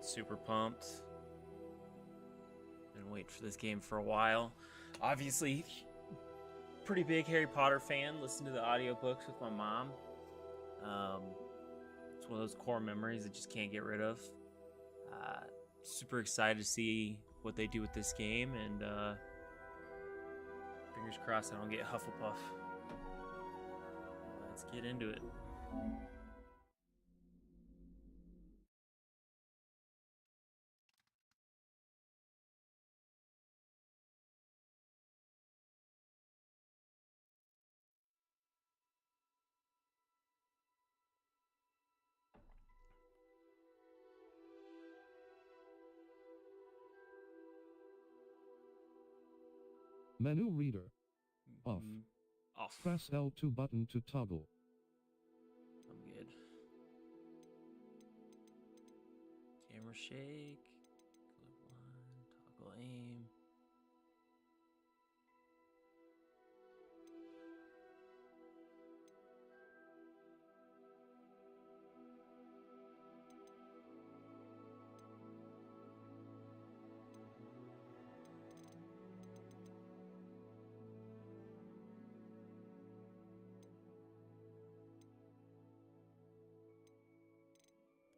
Super pumped. Been waiting for this game for a while. Obviously, pretty big Harry Potter fan. Listen to the audiobooks with my mom. It's one of those core memories I just can't get rid of. Super excited to see what they do with this game, and fingers crossed I don't get Hufflepuff. Let's get into it. Menu reader. Off. Off. Press L2 button to toggle. I'm good. Camera shake. Clip one. Toggle aim.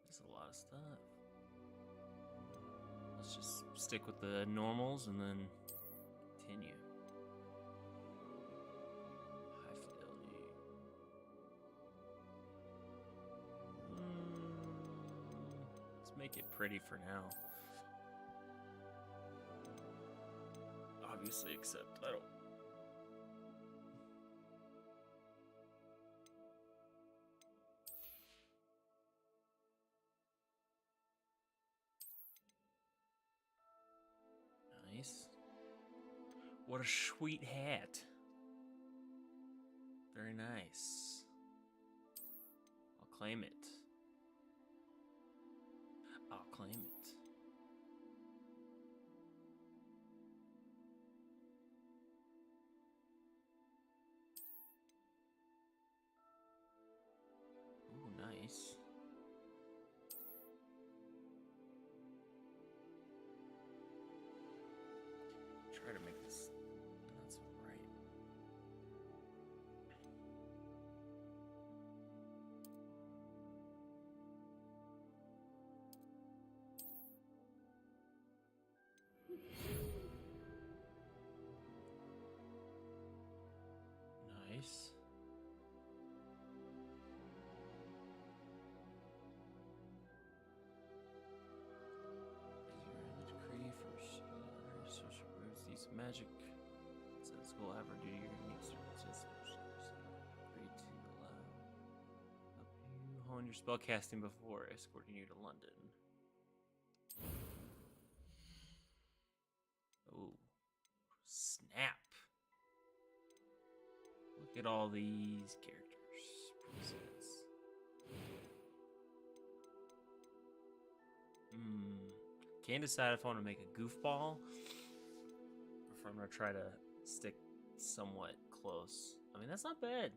There's a lot of stuff. Let's just stick with the normals and then continue. High fidelity. Let's make it pretty for now. Obviously, except I don't. Nice. What a sweet hat. Very nice. I'll claim it. I'll claim it. Ooh, nice. Try to make this not so bright. Nice. The decree from social groups, these magic says will ever do your unique services. Agree to allow help you hone your spellcasting before escorting you to London. Oh, snap. Look at all these characters. Presets. Can't decide if I want to make a goofball or if I'm going to try to stick somewhat close. I mean, that's not bad.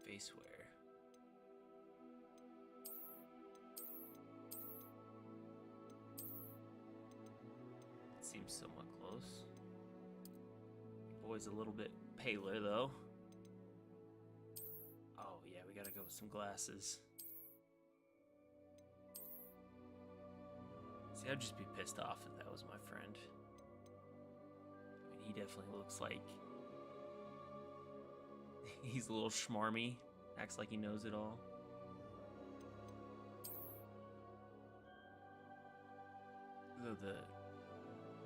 Face wear. Seems somewhat close. Boy's a little bit paler though. Oh yeah, we gotta go with some glasses. See, I'd just be pissed off if that was my friend. I mean, he definitely looks like he's a little schmarmy. Acts like he knows it all. Though the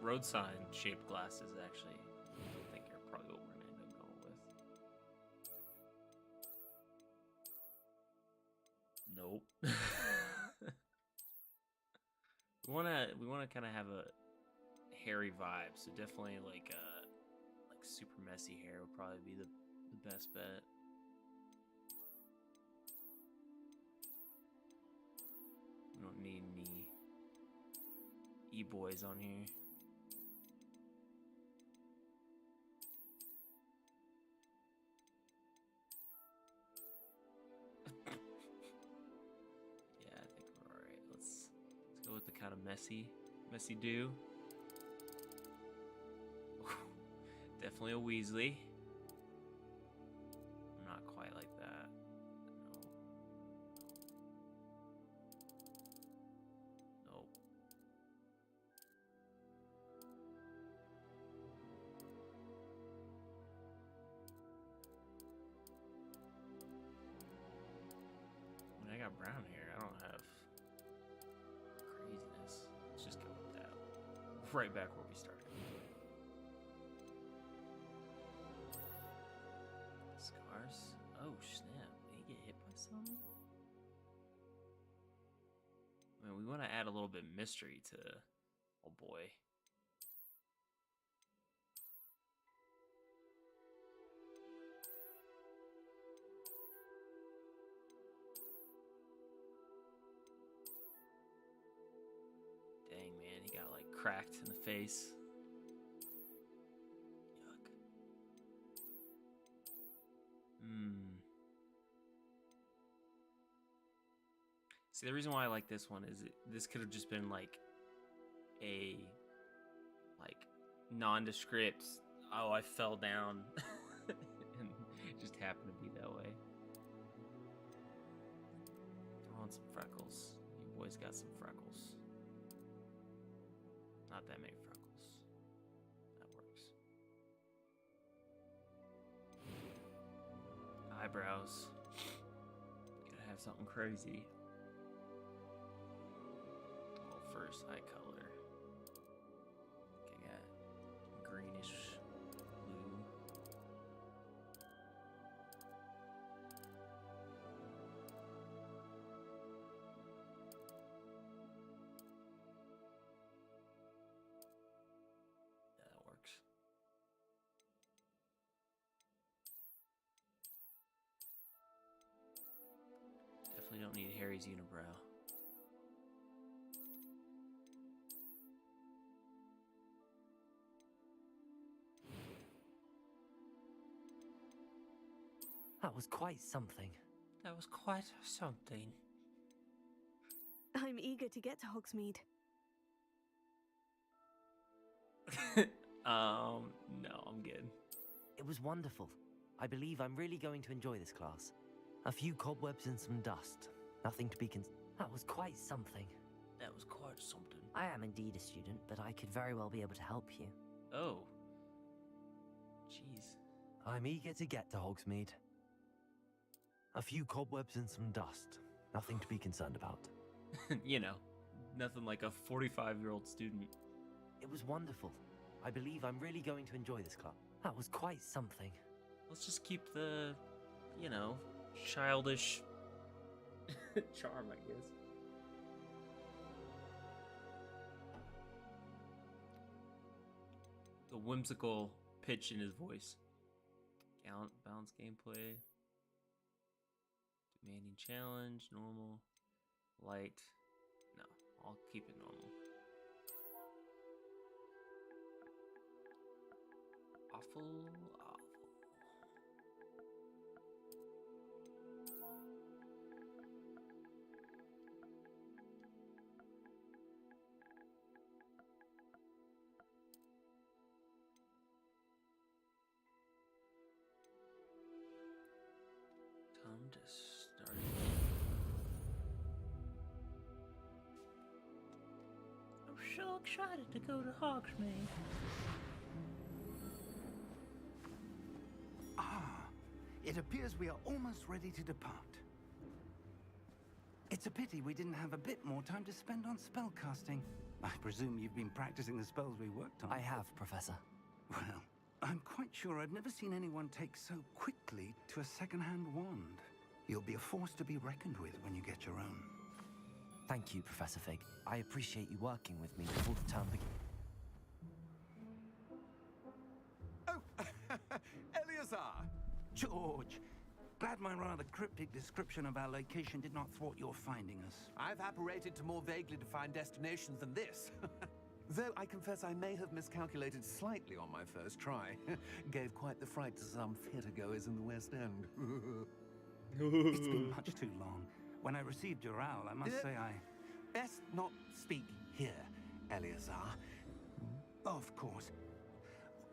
road sign shaped glasses actually, I think are probably what we're gonna end up going with. Nope. we wanna kind of have a hairy vibe, so definitely like super messy hair would probably be the best bet. We don't need any e-boys on here. kind of messy do. Definitely a Weasley. Not quite like that. No. Nope. I mean, I got brown hair. I don't have craziness. Let's just go with that. Right back where we started. Scars. Oh snap! Did he get hit by something? I mean, we want to add a little bit of mystery to. Oh boy. Dang man, he got like cracked in the face. Yuck. See, the reason why I like this one is this could have just been like a nondescript. Oh, I fell down, and it just happened to be that way. Throw on some freckles. You boys got some freckles. Not that many freckles. That works. Eyebrows. Gotta have something crazy. First eye color. Okay, got greenish blue. Yeah, that works. Definitely don't need Harry's unibrow. That was quite something. That was quite something. I'm eager to get to Hogsmeade. No, I'm good. It was wonderful. I believe I'm really going to enjoy this class. A few cobwebs and some dust. Nothing to be That was quite something. That was quite something. I am indeed a student, but I could very well be able to help you. Oh. Jeez. I'm eager to get to Hogsmeade. A few cobwebs and some dust. Nothing to be concerned about. You know, nothing like a 45-year-old student. It was wonderful. I believe I'm really going to enjoy this class. That was quite something. Let's just keep the, you know, childish charm, I guess. The whimsical pitch in his voice. Gallant, balanced gameplay. Demanding challenge, normal, light. No, I'll keep it normal. Awful. Time to start. I'm so excited to go to Hogsmeade. It appears we are almost ready to depart. It's a pity we didn't have a bit more time to spend on spellcasting. I presume you've been practicing the spells we worked on. I have, Professor. Well, I'm quite sure I've never seen anyone take so quickly to a second-hand wand. You'll be a force to be reckoned with when you get your own. Thank you, Professor Fig. I appreciate you working with me before the term begins. Oh, Eleazar! George! Glad my rather cryptic description of our location did not thwart your finding us. I've apparated to more vaguely defined destinations than this. Though I confess I may have miscalculated slightly on my first try. Gave quite the fright to some theatre-goers in the West End. It's been much too long. When I received your owl, I must say I... Best not speak here, Eleazar. Of course.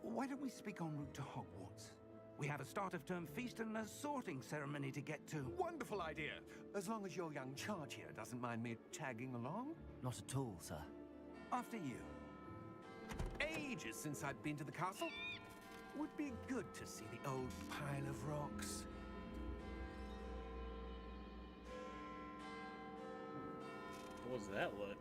Why don't we speak en route to Hogwarts? We have a start-of-term feast and a sorting ceremony to get to. Wonderful idea! As long as your young charge here doesn't mind me tagging along. Not at all, sir. After you. Ages since I'd been to the castle. Would be good to see the old pile of rocks. What was that look?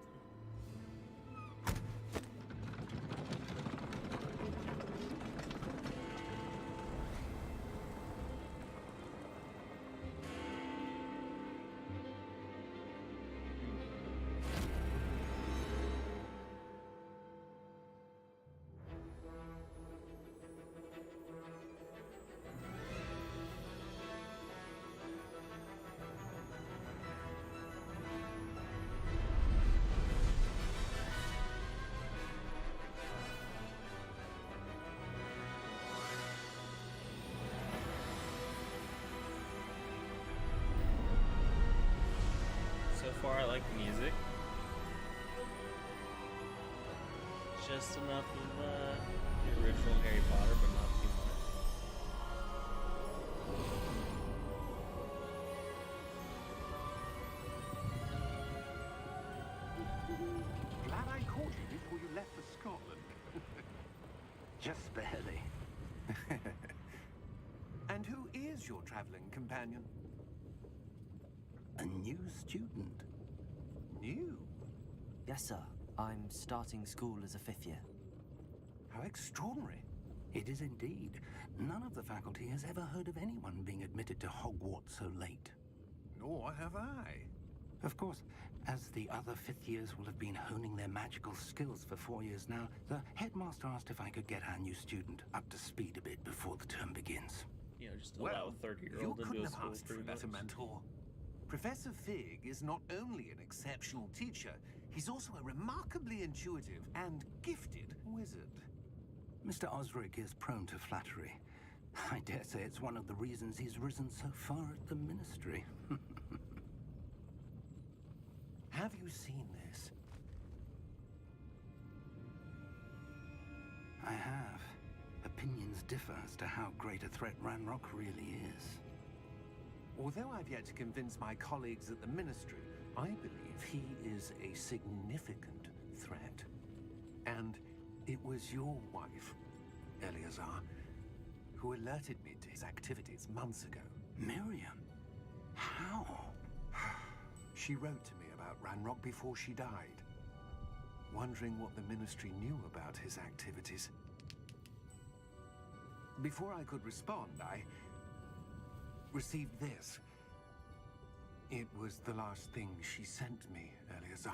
So far, I like the music. Just enough of the original Harry Potter, but not too much. Glad I caught you before you left for Scotland. Just barely. And who is your traveling companion? A new student. New? Yes, sir. I'm starting school as a 5th year. How extraordinary. It is indeed. None of the faculty has ever heard of anyone being admitted to Hogwarts so late. Nor have I. Of course, as the other 5th years will have been honing their magical skills for 4 years now, the headmaster asked if I could get our new student up to speed a bit before the term begins. You know, just allow a 30-year-old you into couldn't a have school asked for a pretty better much. mentor. Professor Fig is not only an exceptional teacher, he's also a remarkably intuitive and gifted wizard. Mr. Osric is prone to flattery. I dare say it's one of the reasons he's risen so far at the ministry. Have you seen this? I have. Opinions differ as to how great a threat Ranrock really is. Although I've yet to convince my colleagues at the ministry, I believe he is a significant threat. And it was your wife, Eleazar, who alerted me to his activities months ago. Miriam? How? She wrote to me about Ranrock before she died, wondering what the ministry knew about his activities. Before I could respond, I received this. It was the last thing she sent me, Eleazar.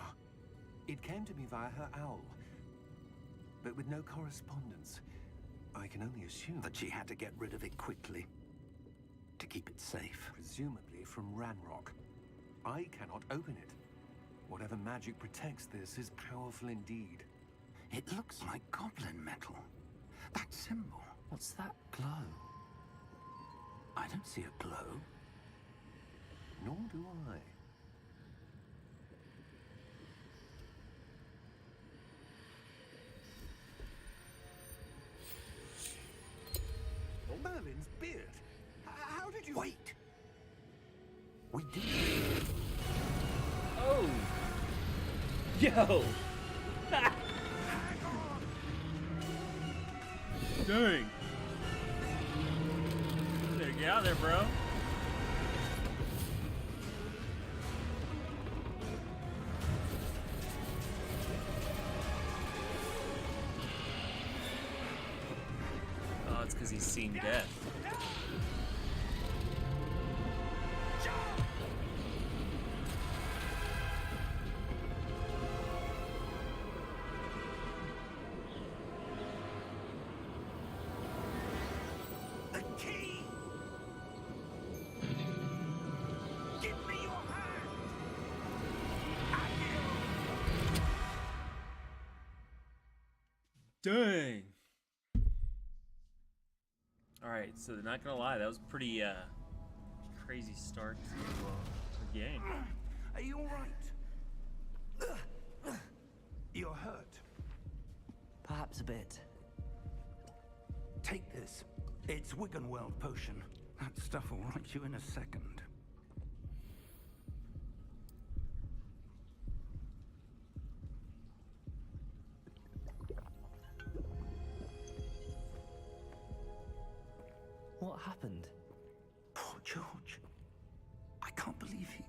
It came to me via her owl, but with no correspondence. I can only assume That she had to get rid of it quickly. To keep it safe. presumably from Ranrock. I cannot open it. Whatever magic protects this is powerful indeed. It looks like goblin metal. That symbol. What's that glow? I don't see a glow. Nor do I. Merlin's beard. How did you... Wait! We did. Oh! Yo! Dang! Better get out there, bro. Oh, it's because he's seen death. The key! Give me your hand! Dang. Alright, so not gonna lie, that was pretty crazy start to the game. Are you all right? You're hurt. Perhaps a bit. Take this. It's Wiggenweld potion. That stuff will right you in a second. What happened? Poor George. I can't believe he...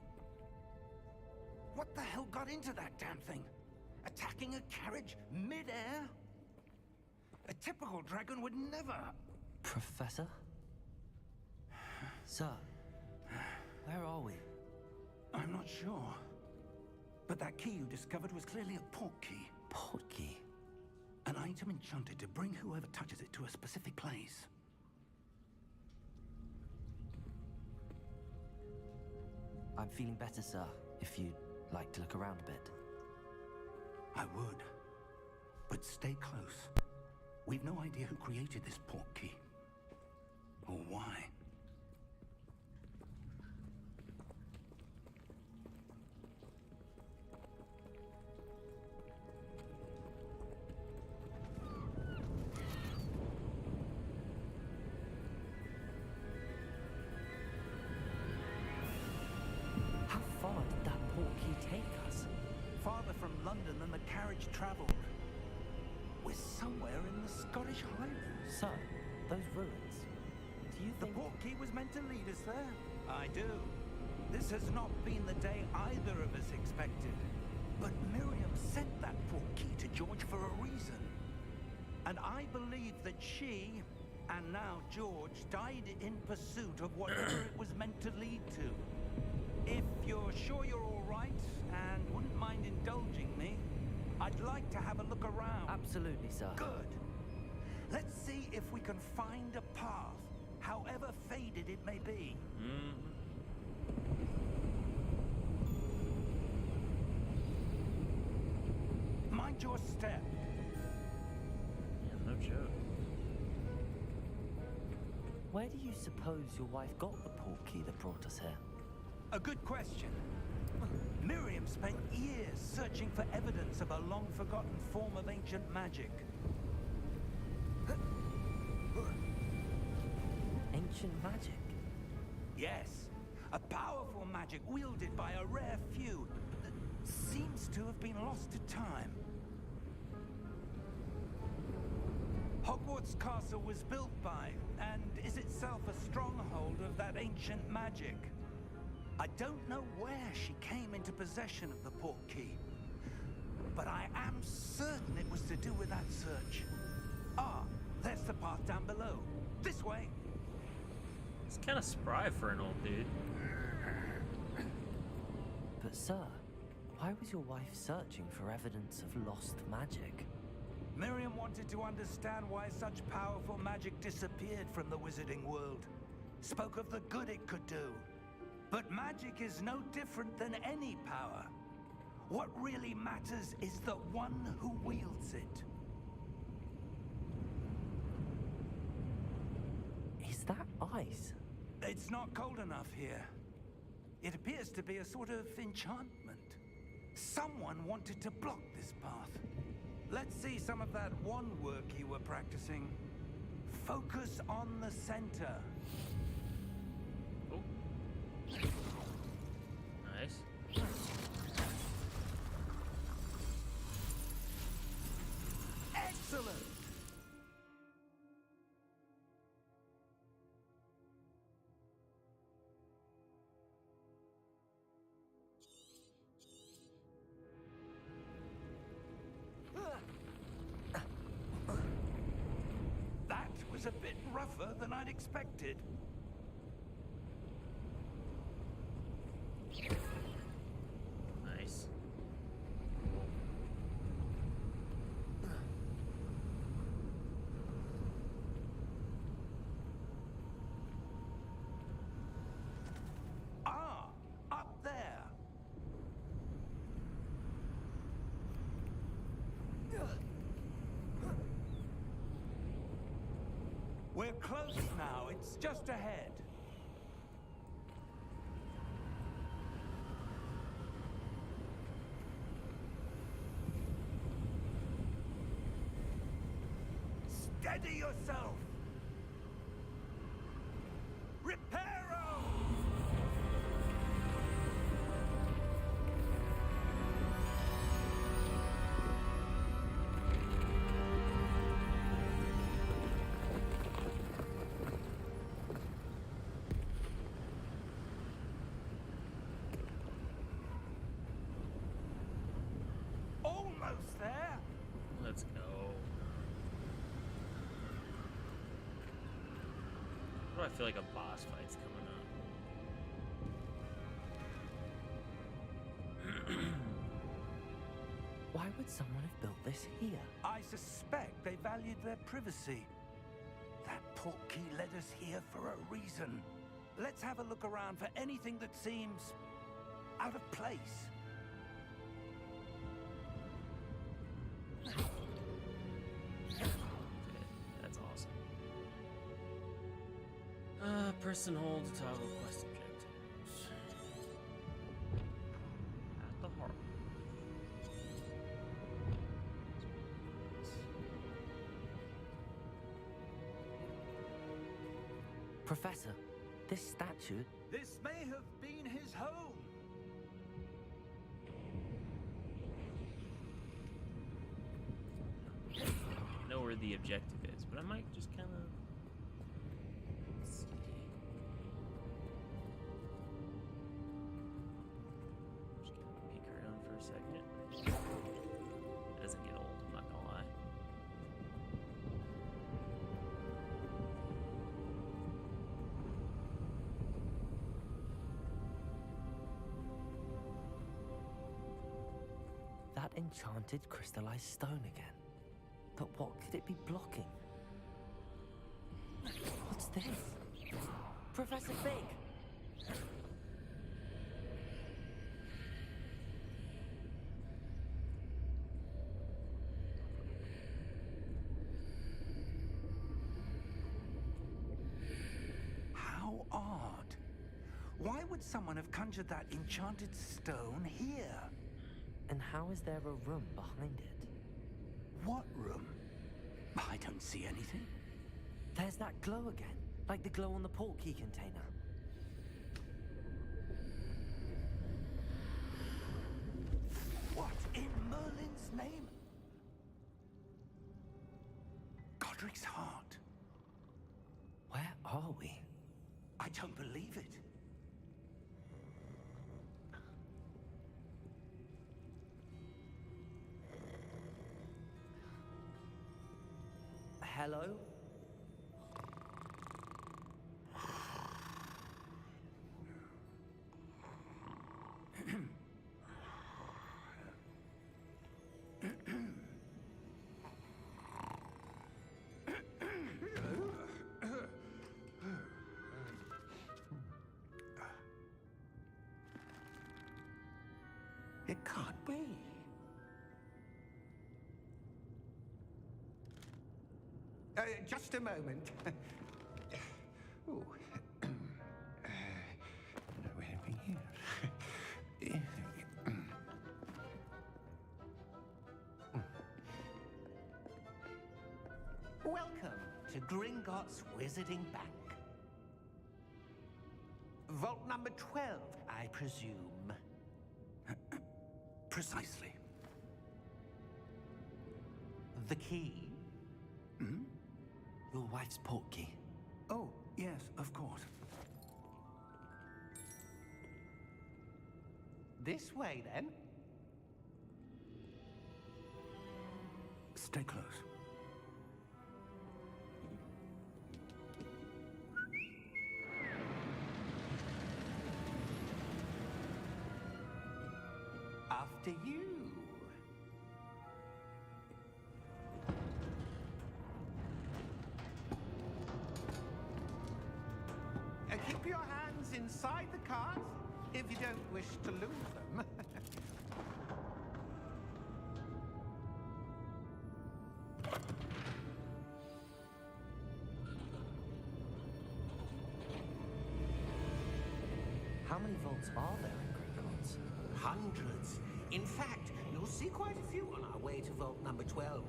What the hell got into that damn thing? Attacking a carriage mid-air? A typical dragon would never... Professor? Sir, where are we? I'm not sure. But that key you discovered was clearly a port key. Port key? An item enchanted to bring whoever touches it to a specific place. I'm feeling better, sir, if you'd like to look around a bit. I would. But stay close. We've no idea who created this port key. Or why. How far did that port key take us? Farther from London than the carriage traveled. We're somewhere in the Scottish Highlands. Sir, those ruins. Do you The think... port key was meant to lead us there. I do. This has not been the day either of us expected. But Miriam sent that port key to George for a reason. And I believe that she, and now George, died in pursuit of whatever it was meant to lead to. If you're sure you're all right, and wouldn't mind indulging me, I'd like to have a look around. Absolutely, sir. Good. Let's see if we can find a path, however faded it may be. Mind your step. Yeah, no joke. Where do you suppose your wife got the port key that brought us here? A good question. Miriam spent years searching for evidence of a long-forgotten form of ancient magic. Ancient magic? Yes, a powerful magic wielded by a rare few that seems to have been lost to time. Hogwarts Castle was built by, and is itself a stronghold of that ancient magic. I don't know where she came into possession of the port key, but I am certain it was to do with that search. Ah, there's the path down below. This way. It's kind of spry for an old dude. But sir, why was your wife searching for evidence of lost magic? Miriam wanted to understand why such powerful magic disappeared from the wizarding world. Spoke of the good it could do. But magic is no different than any power. What really matters is the one who wields it. Is that ice? It's not cold enough here. It appears to be a sort of enchantment. Someone wanted to block this path. Let's see some of that wand work you were practicing. Focus on the center. Oh. Nice. Excellent! That was a bit rougher than I'd expected. Nice. Ah, up there. We're close now. It's just ahead. Steady yourself! Reparo! Almost there! Let's go. Why do I feel like a boss fight's coming up? Why would someone have built this here? I suspect they valued their privacy. That portkey led us here for a reason. Let's have a look around for anything that seems out of place. That's awesome. Press and hold to toggle quest objectives. At the heart. Professor, this statue... This may have been his home. I know where the objective is, but I might just kind of see. Just gonna peek around for a second. It doesn't get old, I'm not gonna lie. That enchanted crystallized stone again. But what could it be blocking? What's this? Professor Fig! How odd. Why would someone have conjured that enchanted stone here? And how is there a room behind it? What room? I don't see anything. There's that glow again, like the glow on the portkey container. What in Merlin's name? Godric's heart. Where are we? I don't believe it. Hello? It can't be. Just a moment. Oh. Where are we here? Welcome to Gringotts Wizarding Bank. Vault number 12, I presume. Precisely. The key? Hmm? Your wife's portkey. Oh, yes, of course. This way, then. Stay close. After you. Keep your hands inside the cart if you don't wish to lose them. How many vaults are there in Gringotts? Hundreds. In fact, you'll see quite a few on our way to vault number 12.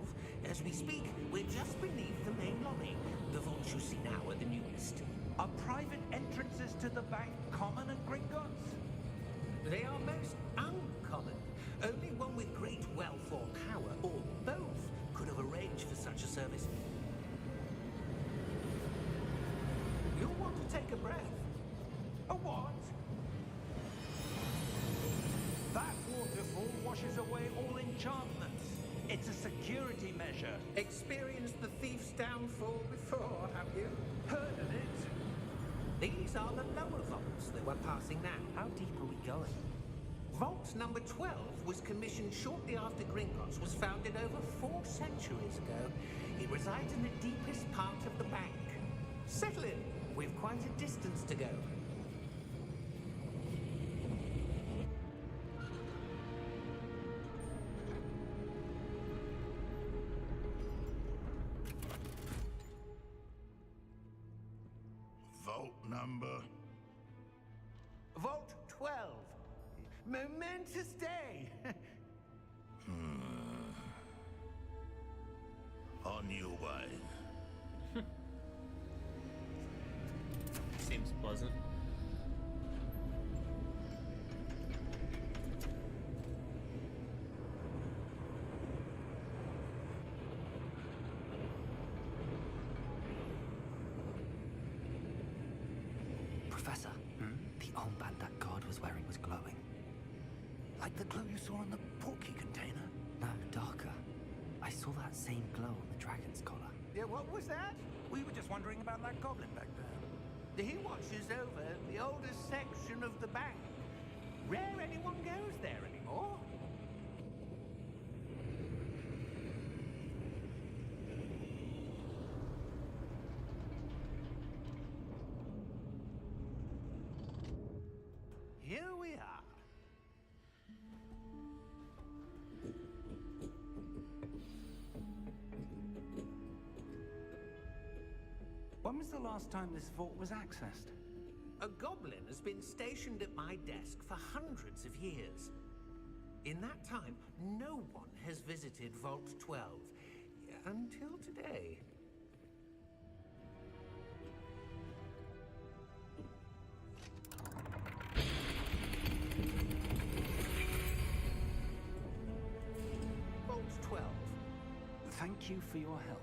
As we speak, we're just beneath the main lobby. The vaults you see now are the newest. Are private entrances to the bank common at Gringotts? They are most uncommon. Only one with great wealth or power, or both, could have arranged for such a service. You'll want to take a breath. A what? That waterfall washes away all enchantments. It's a security measure. Experienced the thief's downfall before, have you? Heard of it? These are the lower vaults that we're passing now. How deep are we going? Vault number 12 was commissioned shortly after Gringotts was founded over 4 centuries ago. It resides in the deepest part of the bank. Settle in. We've quite a distance to go. Vault number. Vault 12. Momentous day. On your way. Seems pleasant. Professor, the armband that guard was wearing was glowing. Like the glow you saw on the porky container? No, darker. I saw that same glow on the dragon's collar. Yeah, what was that? We were just wondering about that goblin back there. He watches over the oldest section of the bank. Rare anyone goes there anymore. Here we are. When was the last time this vault was accessed? A goblin has been stationed at my desk for hundreds of years. In that time, no one has visited Vault 12. Until today. Vault 12. Thank you for your help.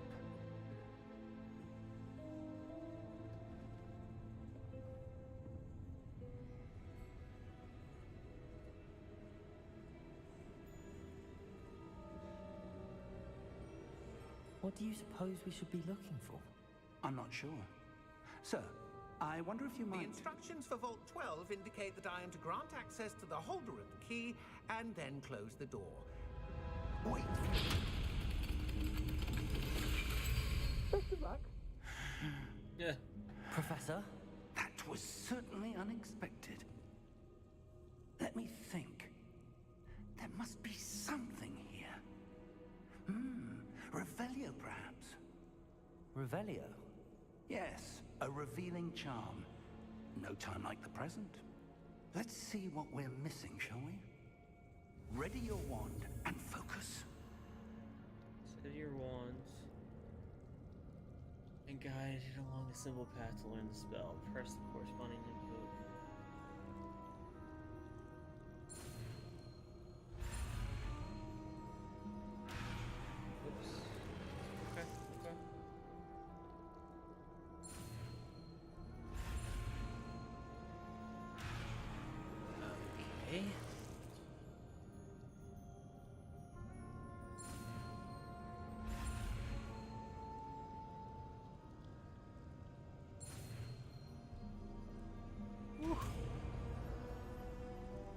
What do you suppose we should be looking for? I'm not sure. Sir, I wonder if you The might... instructions for Vault 12 indicate that I am to grant access to the holder of the key and then close the door. Wait! Best of luck. Yeah. Professor? That was certainly unexpected. Let me think. There must be something here. Revelio, perhaps? Revelio? Yes, a revealing charm. No time like the present. Let's see what we're missing, shall we? Ready your wand and focus. Set your wands and guide it along a simple path to learn the spell. Press the corresponding input. Oops. Okay, okay. Okay.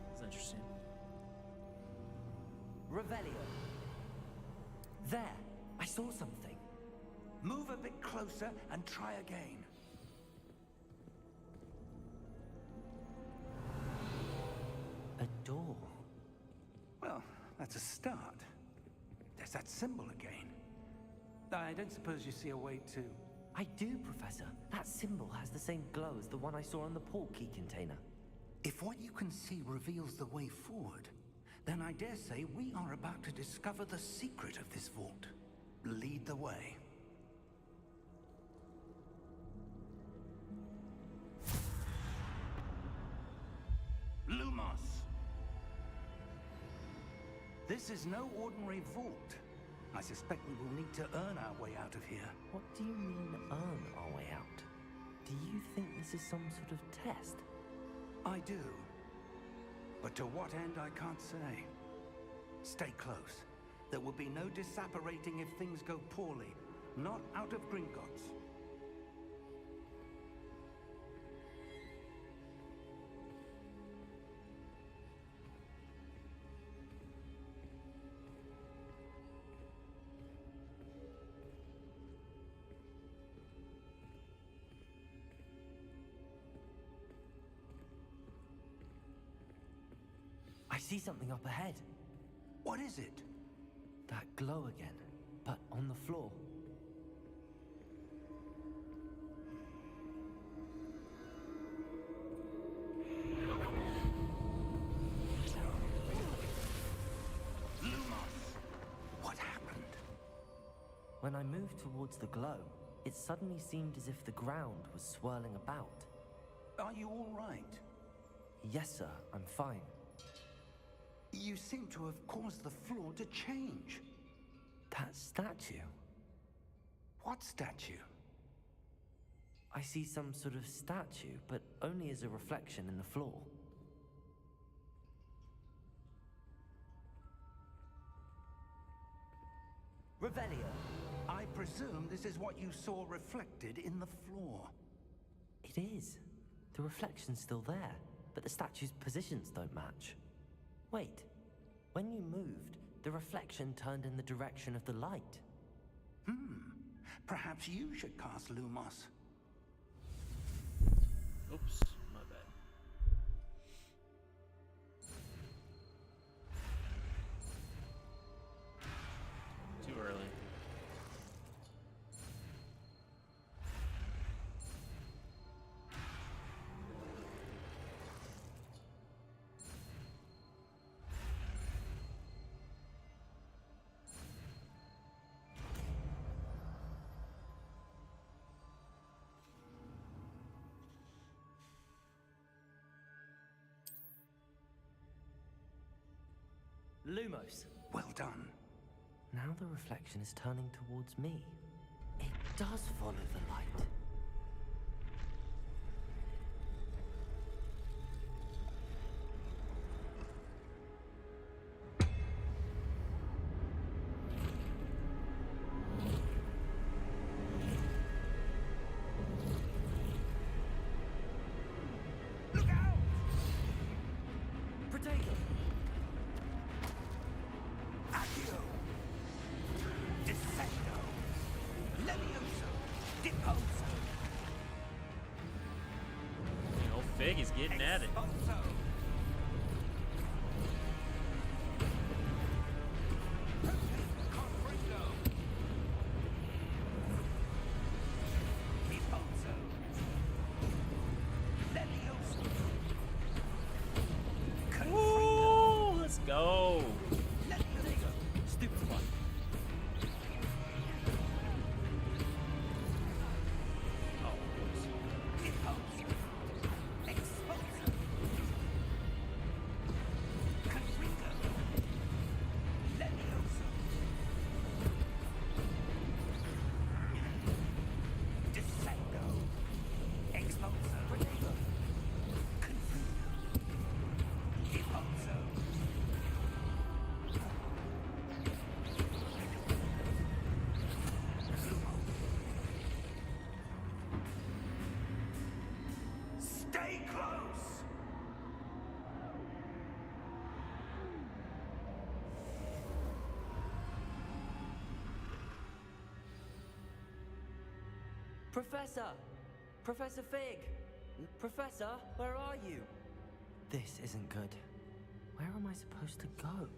That's interesting. Revelio. There! I saw something. Move a bit closer and try again. A door. Well, that's a start. There's that symbol again. I don't suppose you see a way to... I do, Professor. That symbol has the same glow as the one I saw on the portkey container. If what you can see reveals the way forward, Then I dare say we are about to discover the secret of this vault. Lead the way. Lumos! This is no ordinary vault. I suspect we will need to earn our way out of here. What do you mean, earn our way out? Do you think this is some sort of test? I do. But to what end, I can't say. Stay close. There will be no disapparating if things go poorly. Not out of Gringotts. I see something up ahead. What is it? That glow again, but on the floor. Lumos! What happened? When I moved towards the glow, it suddenly seemed as if the ground was swirling about. Are you all right? Yes, sir, I'm fine. You seem to have caused the floor to change. That statue? What statue? I see some sort of statue, but only as a reflection in the floor. Revelio. I presume this is what you saw reflected in the floor. It is. The reflection's still there, but the statue's positions don't match. Wait. When you moved, the reflection turned in the direction of the light. Perhaps you should cast Lumos. Oops, my bad. Too early. Lumos. Well done. Now the reflection is turning towards me. It does follow the light. Look out! Potato! Accio! Descendo! Levioso! Deposo! You know, Fig is getting at it. Expulso! Confringo! Deposo! Levioso! Woo! Let's go. Levioso! Stupid one. Oh, whoops. Deposo! Expulso! Confringo! Levioso! Descendo! Expulso! Potato! Confringo! Deposo! Stay close! Professor! Professor Fig! Professor, where are you? This isn't good. Where am I supposed to go?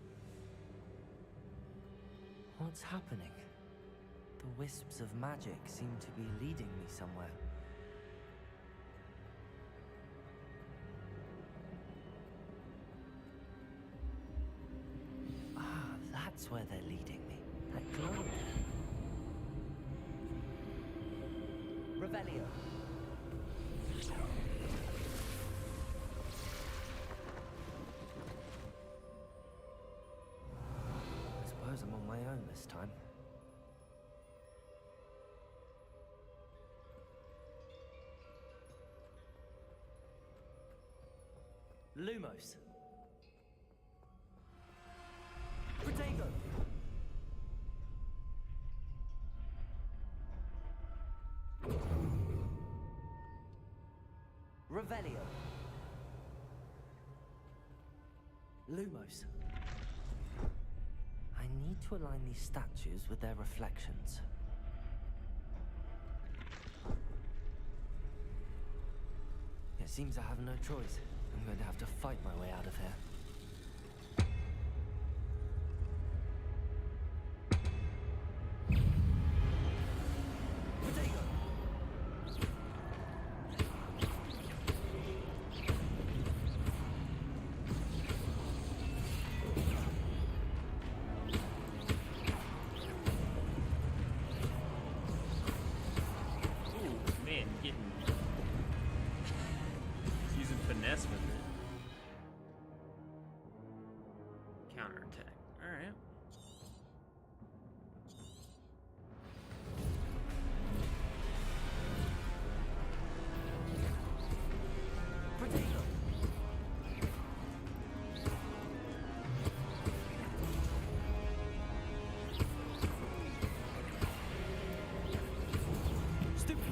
What's happening? The wisps of magic seem to be leading me somewhere. That's where they're leading me. That glow. Revelio. I suppose I'm on my own this time. Lumos. Protego. Revelio. Lumos. I need to align these statues with their reflections. It seems I have no choice. I'm going to have to fight my way out of here. Finesse with it. Counterattack. Alright. Protego. Stupefy.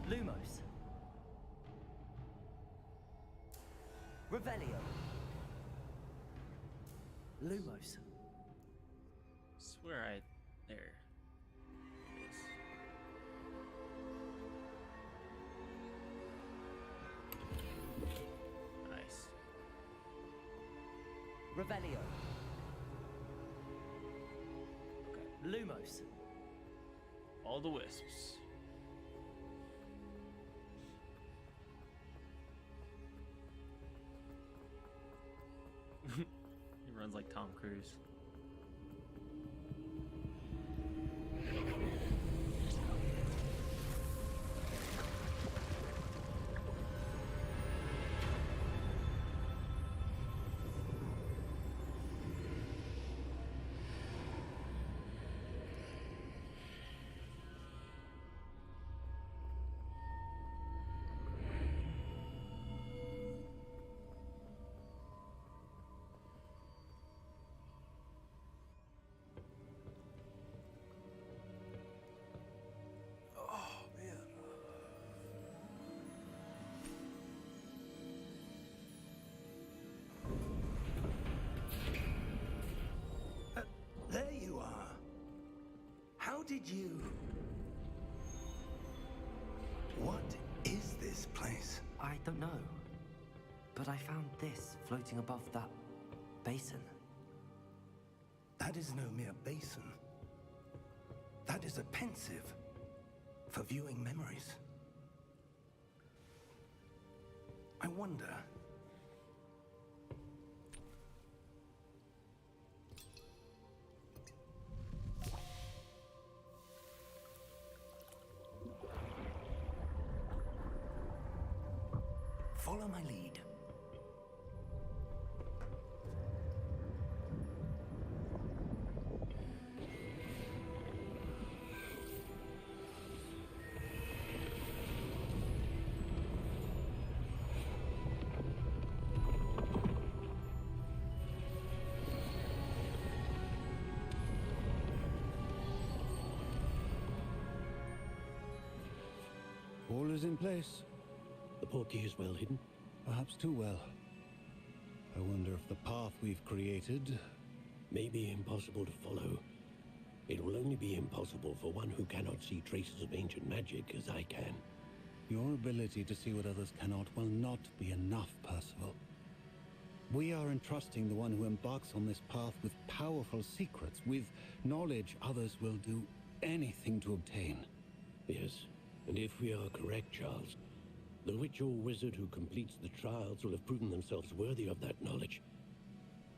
Lumos. Revelio. Lumos. Swear I... There. It is. Nice. Revelio. Okay. Lumos. All the wisps. He runs like Tom Cruise. There you are. How did you... What is this place? I don't know. But I found this floating above that basin. That is no mere basin. That is a pensive for viewing memories. I wonder... Follow my lead. is in place. The portkey is well hidden. Perhaps too well. I wonder if the path we've created... May be impossible to follow. It will only be impossible for one who cannot see traces of ancient magic as I can. Your ability to see what others cannot will not be enough, Percival. We are entrusting the one who embarks on this path with powerful secrets, with knowledge others will do anything to obtain. Yes, and if we are correct, Charles, the witch or wizard who completes the trials will have proven themselves worthy of that knowledge,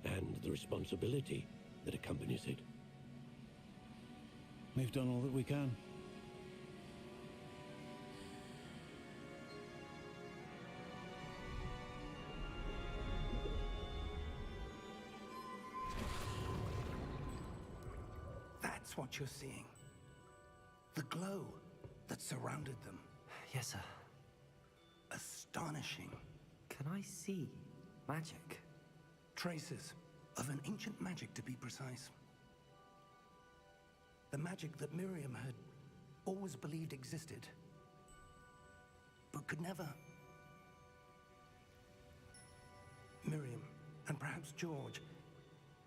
and the responsibility that accompanies it. We've done all that we can. That's what you're seeing. The glow that surrounded them. Yes, sir. Astonishing. Can I see magic? Traces of an ancient magic, to be precise. The magic that Miriam had always believed existed, but could never. Miriam, and perhaps George,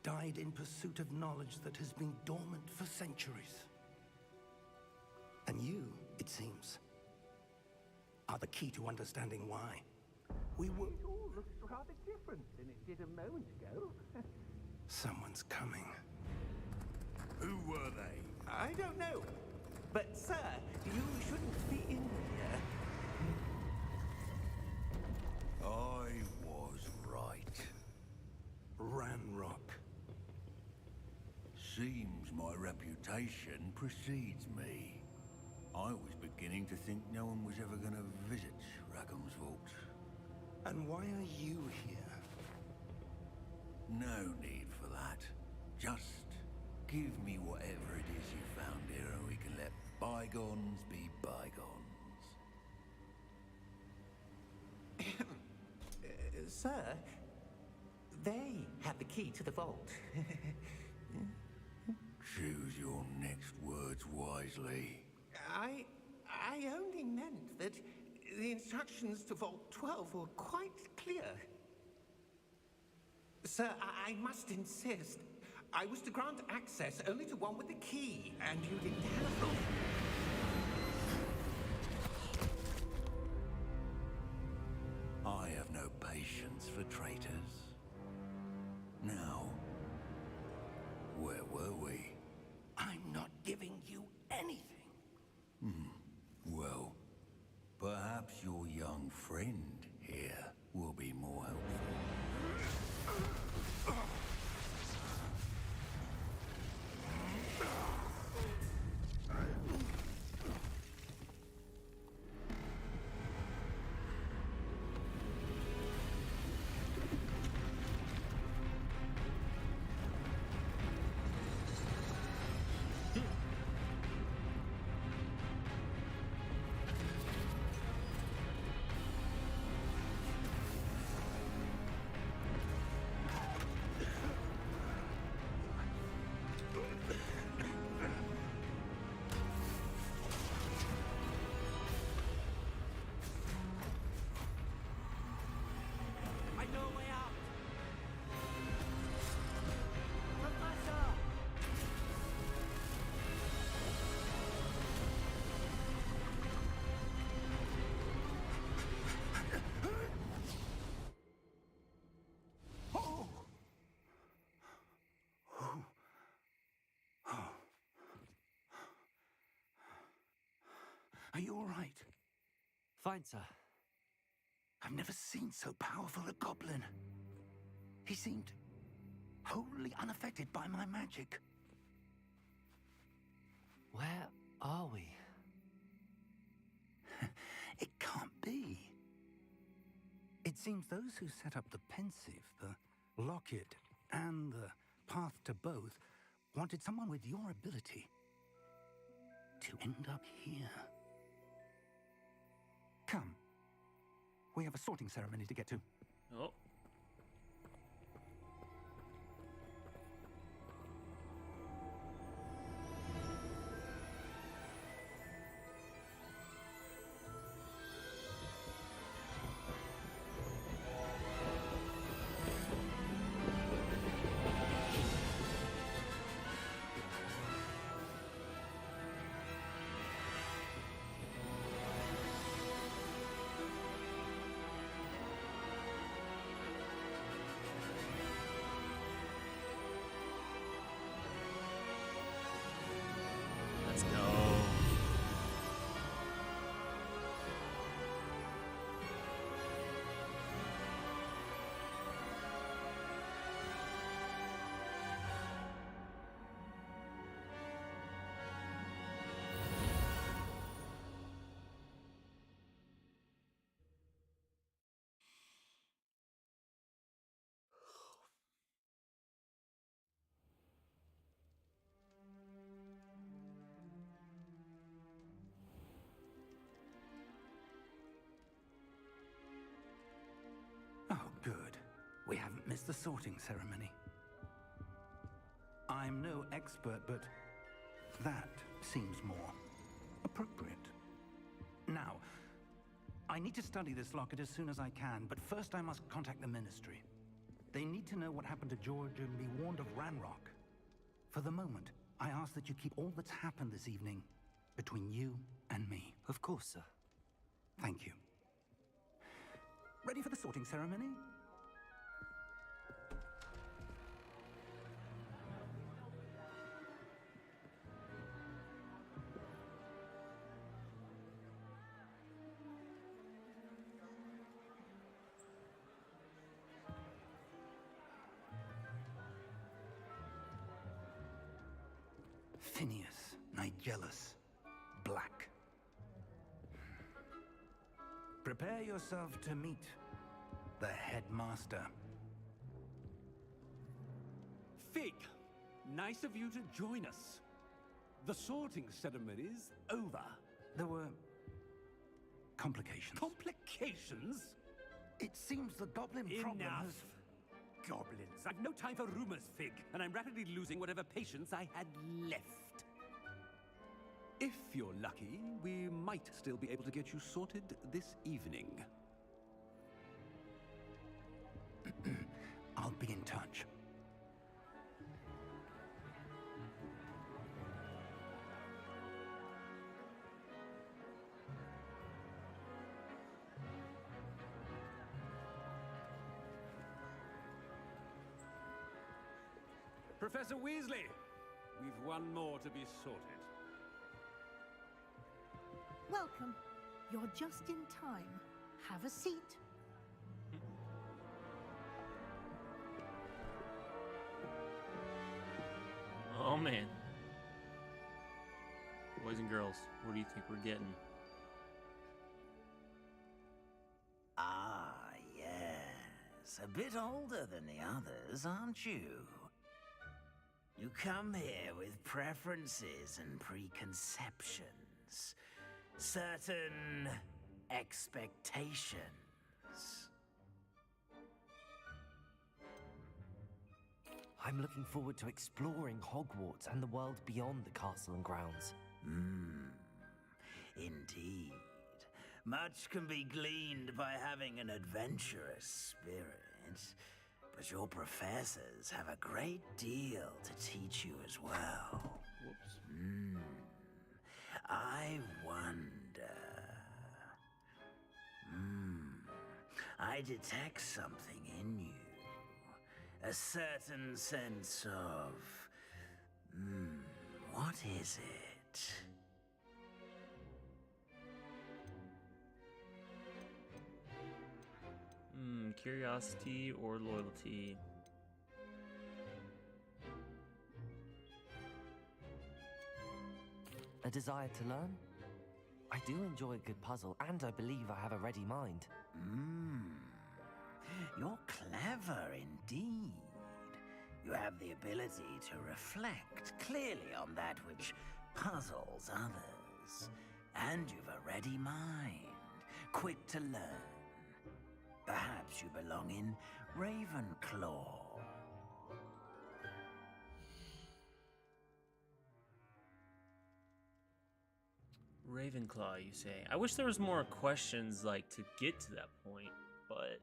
died in pursuit of knowledge that has been dormant for centuries. And you, it seems, are the key to understanding why. We were... It all looks rather different than it did a moment ago. Someone's coming. Who were they? I don't know. But, sir, you shouldn't be in here. I was right. Ranrock. Seems my reputation precedes me. I was beginning to think no one was ever going to visit Rackham's vault. And why are you here? No need for that. Just give me whatever it is you found here and we can let bygones be bygones. Sir, they have the key to the vault. Choose your next words wisely. I only meant that the instructions to Vault 12 were quite clear. Sir, I must insist. I was to grant access only to one with the key, and you didn't have them. I have no patience for traitors. Now, where were we? I'm not giving you anything. Well, perhaps your young friend here will be more helpful. I know a way out. Professor! Are you all right? Fine, sir. I've never seen so powerful a goblin. He seemed wholly unaffected by my magic. Where are we? It can't be. It seems those who set up the pensive, the locket, and the path to both wanted someone with your ability to end up here. Come. We have a sorting ceremony to get to. Oh. We haven't missed the sorting ceremony. I'm no expert, but that seems more appropriate. Now, I need to study this locket as soon as I can, but first I must contact the Ministry. They need to know what happened to George and be warned of Ranrock. For the moment, I ask that you keep all that's happened this evening between you and me. Of course, sir. Thank you. Ready for the sorting ceremony? Phineas, Nigellus, Black. Prepare yourself to meet the headmaster. Fig, nice of you to join us. The sorting ceremony's over. There were complications. Complications? It seems the goblin problem Enough. has... Goblins. I've no time for rumors, Fig, and I'm rapidly losing whatever patience I had left. If you're lucky, we might still be able to get you sorted this evening. I'll be in touch. Professor Weasley, we've one more to be sorted. Welcome. You're just in time. Have a seat. Oh man. Boys and girls, what do you think we're getting? Ah, yes. A bit older than the others, aren't you? You come here with preferences and preconceptions. Certain expectations. I'm looking forward to exploring Hogwarts and the world beyond the castle and grounds. Indeed. Much can be gleaned by having an adventurous spirit, but your professors have a great deal to teach you as well. Whoops. I wonder... I detect something in you. A certain sense of... what is it? Curiosity or loyalty? A desire to learn? I do enjoy a good puzzle, and I believe I have a ready mind. You're clever indeed. You have the ability to reflect clearly on that which puzzles others. And you've a ready mind, quick to learn. Perhaps you belong in Ravenclaw. Ravenclaw, you say? I wish there was more questions, like, to get to that point, but...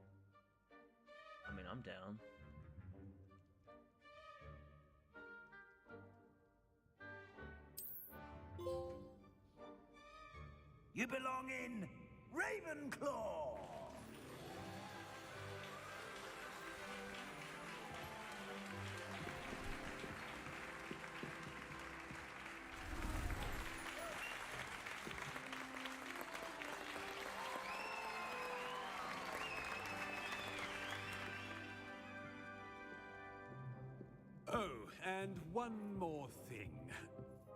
I mean, I'm down. You belong in Ravenclaw! Oh, and one more thing.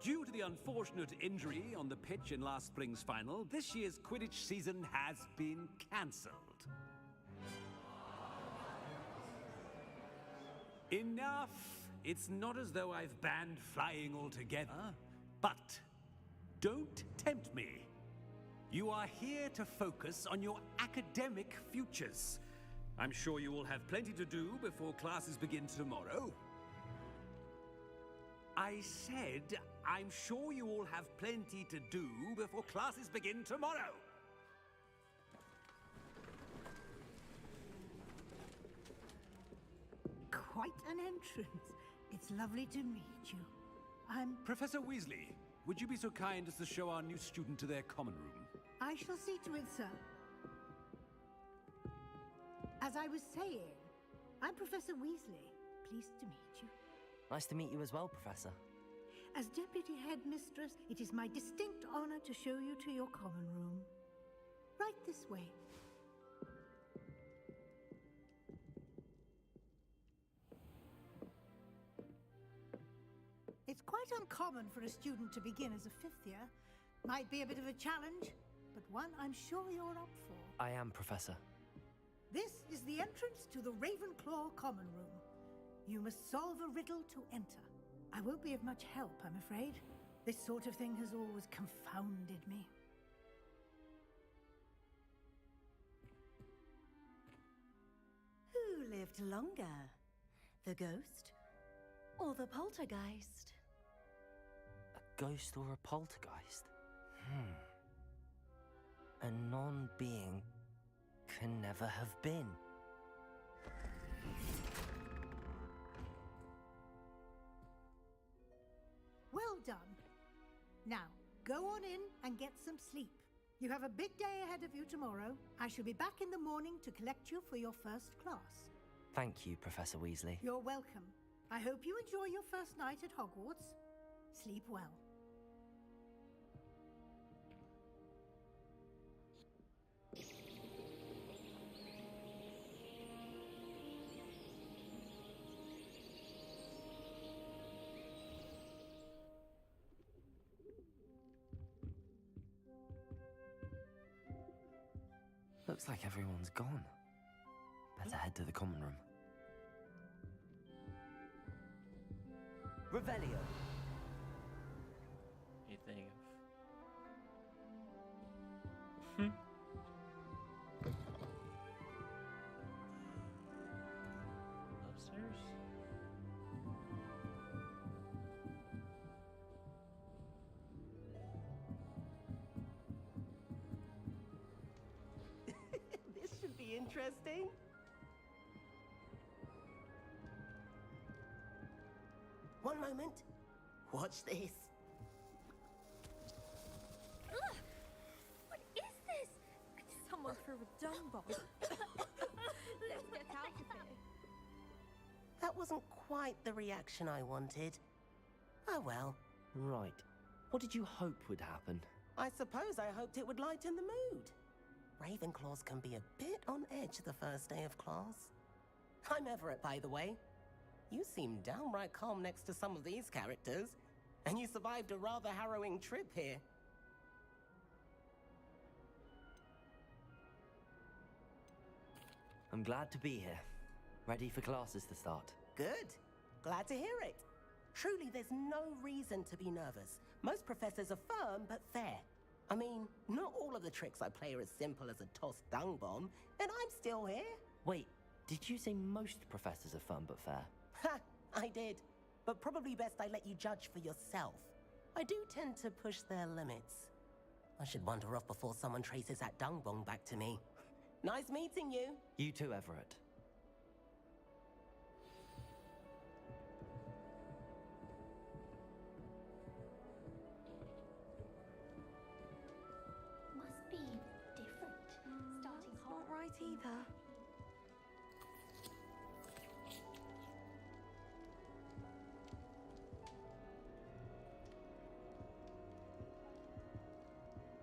Due to the unfortunate injury on the pitch in last spring's final, this year's Quidditch season has been cancelled. Enough! It's not as though I've banned flying altogether, but don't tempt me. You are here to focus on your academic futures. I'm sure you all have plenty to do before classes begin tomorrow. I said, I'm sure you all have plenty to do before classes begin tomorrow. Quite an entrance. It's lovely to meet you. I'm... Professor Weasley, would you be so kind as to show our new student to their common room? I shall see to it, sir. As I was saying, I'm Professor Weasley. Pleased to meet you. Nice to meet you as well, Professor. As Deputy Headmistress, it is my distinct honor to show you to your common room. Right this way. It's quite uncommon for a student to begin as a fifth year. Might be a bit of a challenge, but one I'm sure you're up for. I am, Professor. This is the entrance to the Ravenclaw common room. You must solve a riddle to enter. I won't be of much help, I'm afraid. This sort of thing has always confounded me. Who lived longer? The ghost or the poltergeist? A ghost or a poltergeist? A non-being can never have been. Well done. Now, go on in and get some sleep. You have a big day ahead of you tomorrow. I shall be back in the morning to collect you for your first class. Thank you, Professor Weasley. You're welcome. I hope you enjoy your first night at Hogwarts. Sleep well. Looks like everyone's gone. Better head to the common room. Revelio. Anything of... Upstairs? This should be interesting. One moment. Watch this. Ugh! What is this? Someone threw a dung bomb. Let's get out of here. That wasn't quite the reaction I wanted. Oh well. Right. What did you hope would happen? I suppose I hoped it would lighten the mood. Ravenclaws can be a bit on edge the first day of class. I'm Everett, by the way. You seem downright calm next to some of these characters, and you survived a rather harrowing trip here. I'm glad to be here. Ready for classes to start. Good. Glad to hear it. Truly, there's no reason to be nervous. Most professors are firm but fair. I mean, not all of the tricks I play are as simple as a tossed dung bomb, and I'm still here. Wait, did you say most professors are fun but fair? Ha! I did. But probably best I let you judge for yourself. I do tend to push their limits. I should wander off before someone traces that dung bomb back to me. Nice meeting you. You too, Everett. Must be different. Starting hot. Not right either.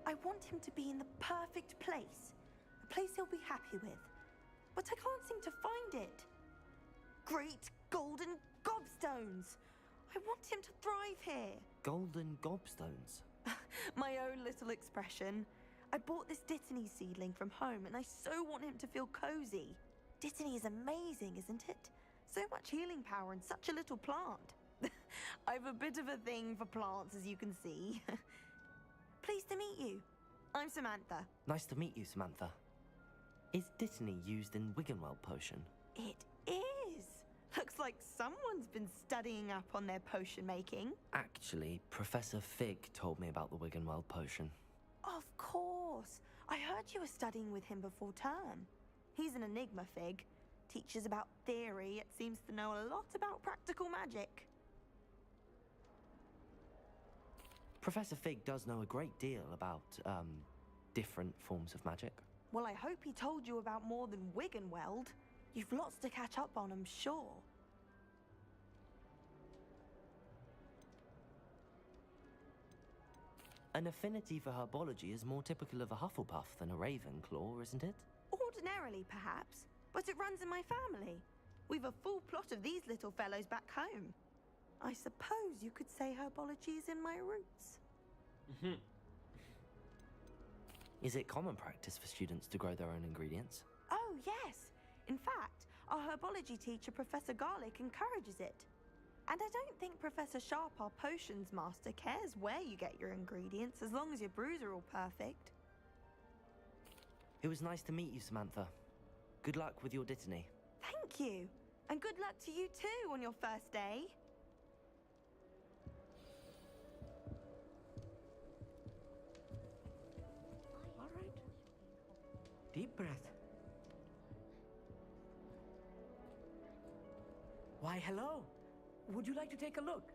I want him to be in the perfect place. A place he'll be happy with. But I can't seem to find it. Great golden gobstones! I want him to thrive here. Golden gobstones? My own little expression. I bought this Dittany seedling from home and I so want him to feel cozy. Dittany is amazing, isn't it? So much healing power in such a little plant. I've a bit of a thing for plants, as you can see. Pleased to meet you. I'm Samantha. Nice to meet you, Samantha. Is Dittany used in Wiggenweld potion? It is! Looks like someone's been studying up on their potion making. Actually, Professor Fig told me about the Wiggenweld potion. Of course! I heard you were studying with him before term. He's an enigma, Fig. Teaches about theory, yet seems to know a lot about practical magic. Professor Fig does know a great deal about, different forms of magic. Well, I hope he told you about more than Wiggenweld. You've lots to catch up on, I'm sure. An affinity for herbology is more typical of a Hufflepuff than a Ravenclaw, isn't it? Ordinarily, perhaps, but it runs in my family. We've a full plot of these little fellows back home. I suppose you could say herbology is in my roots. Is it common practice for students to grow their own ingredients? Oh, yes. In fact, our herbology teacher, Professor Garlick, encourages it. And I don't think Professor Sharp, our potions master, cares where you get your ingredients, as long as your brews are all perfect. It was nice to meet you, Samantha. Good luck with your Dittany. Thank you. And good luck to you too on your first day. All right. Deep breath. Why, hello. Would you like to take a look?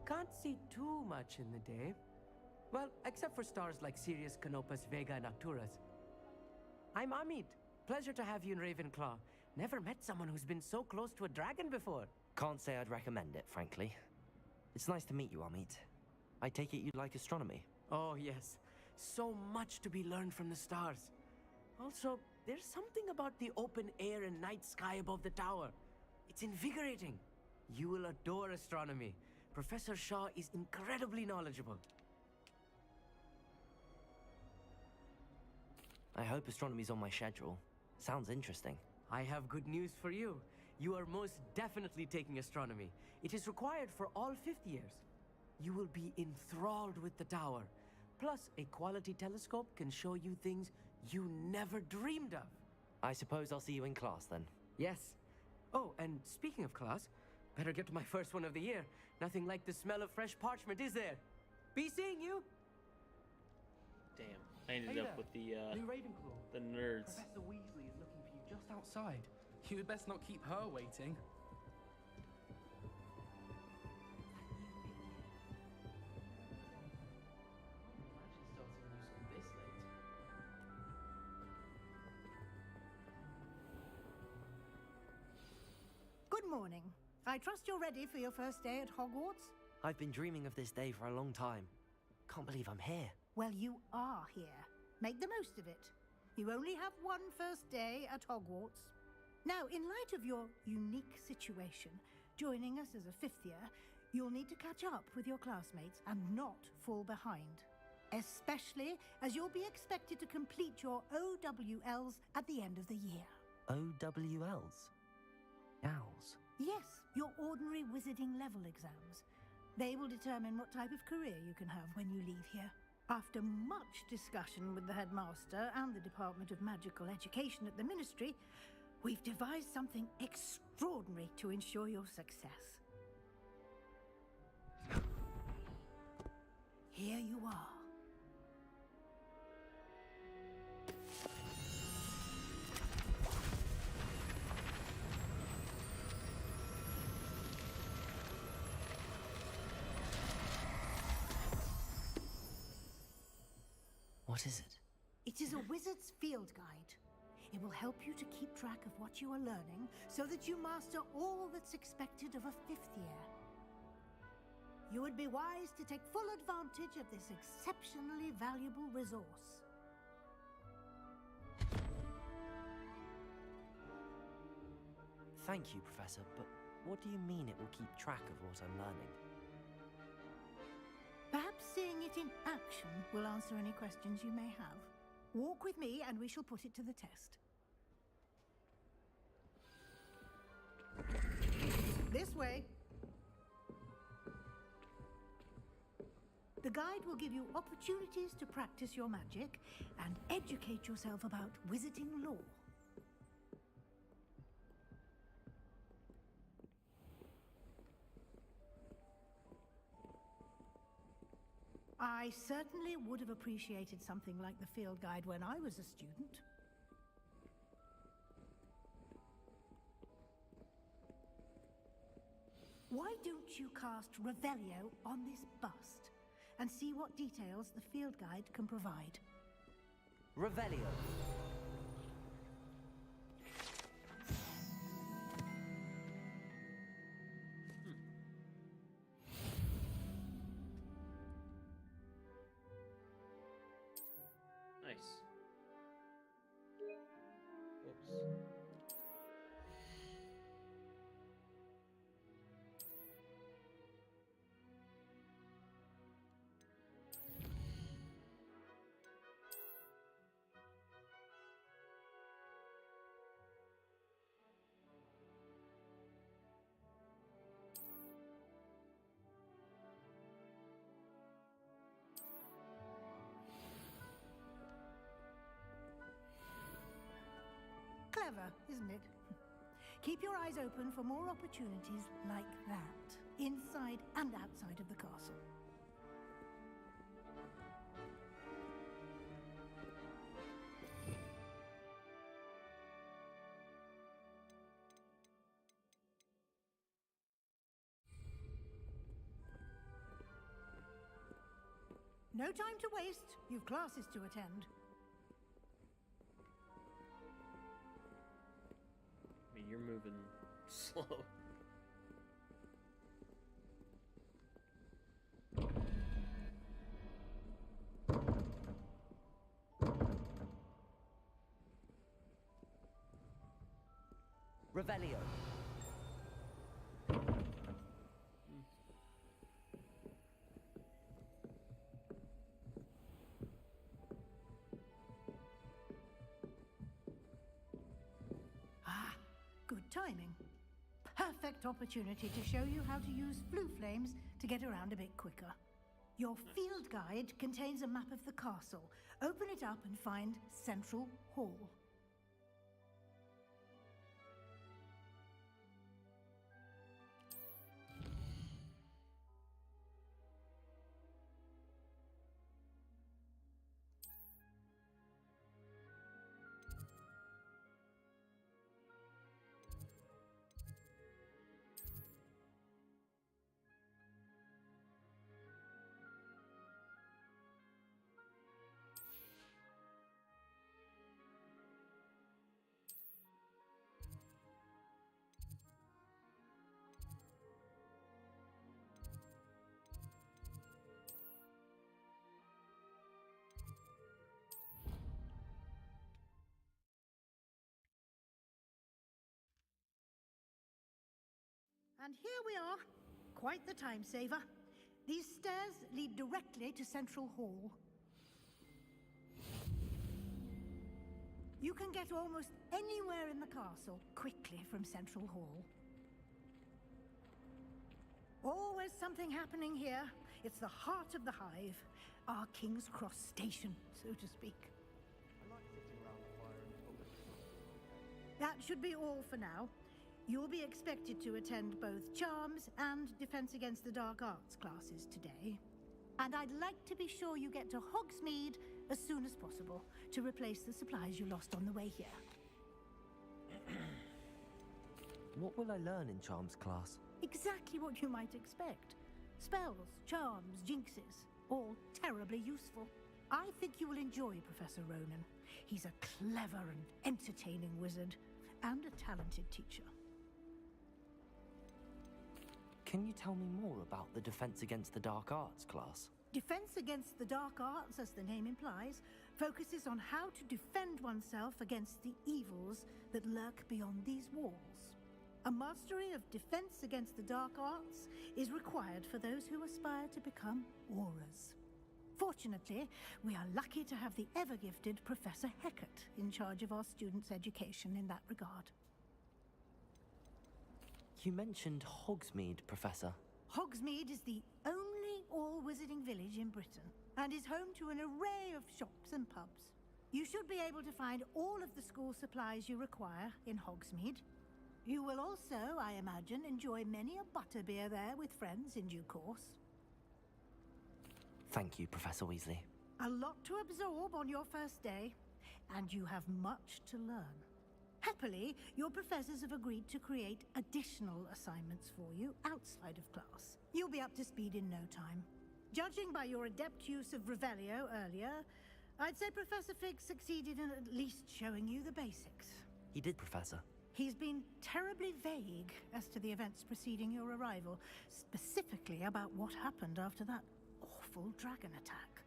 Can't see too much in the day. Well, except for stars like Sirius, Canopus, Vega, and Arcturus. I'm Amit. Pleasure to have you in Ravenclaw. Never met someone who's been so close to a dragon before. Can't say I'd recommend it, frankly. It's nice to meet you, Amit. I take it you like astronomy? Oh, yes. So much to be learned from the stars. Also, there's something about the open air and night sky above the tower. It's invigorating. You will adore astronomy. Professor Shaw is incredibly knowledgeable. I hope astronomy's on my schedule. Sounds interesting. I have good news for you. You are most definitely taking astronomy. It is required for all fifth years. You will be enthralled with the tower. Plus, a quality telescope can show you things you never dreamed of. I suppose I'll see you in class then. Yes. Oh, and speaking of class, better get to my first one of the year. Nothing like the smell of fresh parchment, is there? Be seeing you! Damn, I ended up with the New Ravenclaw. the nerds. Professor Weasley is looking for you just outside. You'd best not keep her waiting. Good morning. I trust you're ready for your first day at Hogwarts? I've been dreaming of this day for a long time. Can't believe I'm here. Well, you are here. Make the most of it. You only have one first day at Hogwarts. Now, in light of your unique situation, joining us as a fifth year, you'll need to catch up with your classmates and not fall behind. Especially as you'll be expected to complete your OWLs at the end of the year. OWLs? Owls? Yes, your ordinary wizarding level exams. They will determine what type of career you can have when you leave here. After much discussion with the headmaster and the Department of Magical Education at the Ministry, we've devised something extraordinary to ensure your success. Here you are. What is it? It is a wizard's field guide. It will help you to keep track of what you are learning so that you master all that's expected of a fifth year. You would be wise to take full advantage of this exceptionally valuable resource. Thank you, Professor, but what do you mean it will keep track of what I'm learning? Perhaps seeing it in action will answer any questions you may have. Walk with me and we shall put it to the test. This way. The guide will give you opportunities to practice your magic and educate yourself about wizarding lore. I certainly would have appreciated something like the field guide when I was a student. Why don't you cast Revelio on this bust and see what details the field guide can provide? Revelio. Nice. Oops. Clever, isn't it? Keep your eyes open for more opportunities like that, inside and outside of the castle. No time to waste. You've classes to attend. I mean, you're moving slow. Revelio. Good timing. Perfect opportunity to show you how to use blue flames to get around a bit quicker. Your field guide contains a map of the castle. Open it up and find Central Hall. And here we are. Quite the time saver. These stairs lead directly to Central Hall. You can get almost anywhere in the castle quickly from Central Hall. Always something happening here. It's the heart of the hive. Our King's Cross station, so to speak. That should be all for now. You'll be expected to attend both Charms and Defense Against the Dark Arts classes today. And I'd like to be sure you get to Hogsmeade as soon as possible to replace the supplies you lost on the way here. What will I learn in Charms class? Exactly what you might expect. Spells, charms, jinxes, all terribly useful. I think you will enjoy Professor Ronan. He's a clever and entertaining wizard and a talented teacher. Can you tell me more about the Defense Against the Dark Arts class? Defense Against the Dark Arts, as the name implies, focuses on how to defend oneself against the evils that lurk beyond these walls. A mastery of Defense Against the Dark Arts is required for those who aspire to become Aurors. Fortunately, we are lucky to have the ever-gifted Professor Hecat in charge of our students' education in that regard. You mentioned Hogsmeade, Professor. Hogsmeade is the only all wizarding village in Britain and is home to an array of shops and pubs. You should be able to find all of the school supplies you require in Hogsmeade. You will also, I imagine, enjoy many a butterbeer there with friends in due course. Thank you, Professor Weasley. A lot to absorb on your first day, and you have much to learn. Happily, your professors have agreed to create additional assignments for you outside of class. You'll be up to speed in no time. Judging by your adept use of Revelio earlier, I'd say Professor Fig succeeded in at least showing you the basics. He did, Professor. He's been terribly vague as to the events preceding your arrival, specifically about what happened after that awful dragon attack.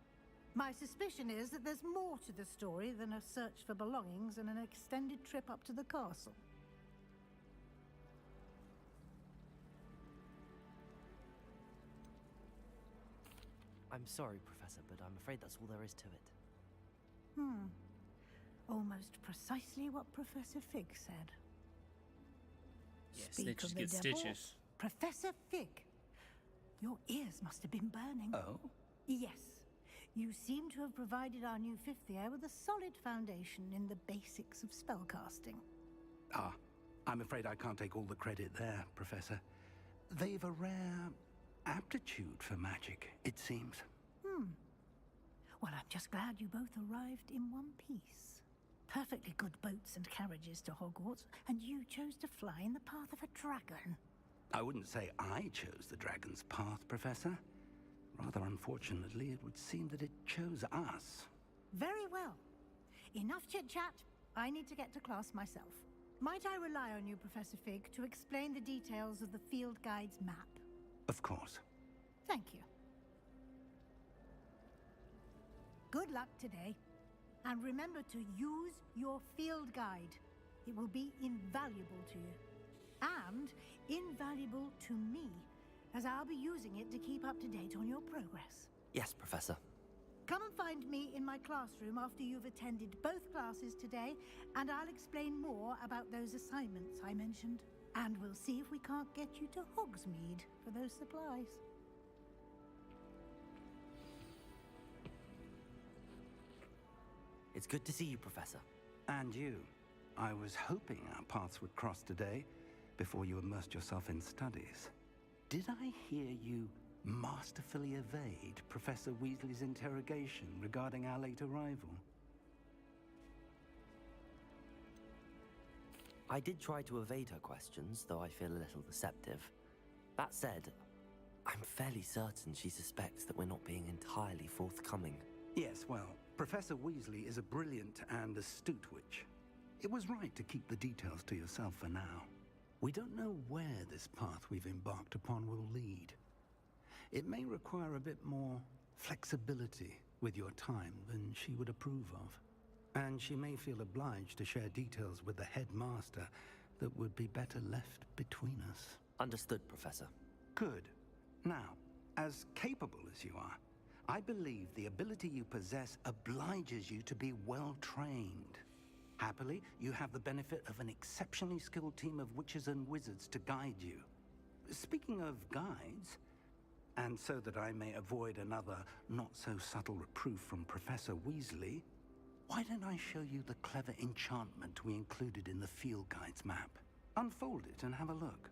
My suspicion is that there's more to the story than a search for belongings and an extended trip up to the castle. I'm sorry, Professor, but I'm afraid that's all there is to it. Almost precisely what Professor Fig said. Yeah, Speak of snitches the get devil. stitches. Professor Fig, your ears must have been burning. Oh? Yes. You seem to have provided our new fifth year with a solid foundation in the basics of spellcasting. Ah, I'm afraid I can't take all the credit there, Professor. They've a rare aptitude for magic, it seems. Well, I'm just glad you both arrived in one piece. Perfectly good boats and carriages to Hogwarts, and you chose to fly in the path of a dragon. I wouldn't say I chose the dragon's path, Professor. Rather unfortunately, it would seem that it chose us. Very well. Enough chit-chat. I need to get to class myself. Might I rely on you, Professor Fig, to explain the details of the field guide's map? Of course. Thank you. Good luck today. And remember to use your field guide. It will be invaluable to you. And invaluable to me, as I'll be using it to keep up to date on your progress. Yes, Professor. Come and find me in my classroom after you've attended both classes today, and I'll explain more about those assignments I mentioned. And we'll see if we can't get you to Hogsmeade for those supplies. It's good to see you, Professor. And you. I was hoping our paths would cross today, before you immersed yourself in studies. Did I hear you masterfully evade Professor Weasley's interrogation regarding our late arrival? I did try to evade her questions, though I feel a little deceptive. That said, I'm fairly certain she suspects that we're not being entirely forthcoming. Yes, well, Professor Weasley is a brilliant and astute witch. It was right to keep the details to yourself for now. We don't know where this path we've embarked upon will lead. It may require a bit more flexibility with your time than she would approve of. And she may feel obliged to share details with the headmaster that would be better left between us. Understood, Professor. Good. Now, as capable as you are, I believe the ability you possess obliges you to be well trained. Happily, you have the benefit of an exceptionally skilled team of witches and wizards to guide you. Speaking of guides, and so that I may avoid another not-so-subtle reproof from Professor Weasley, why don't I show you the clever enchantment we included in the field guide's map? Unfold it and have a look.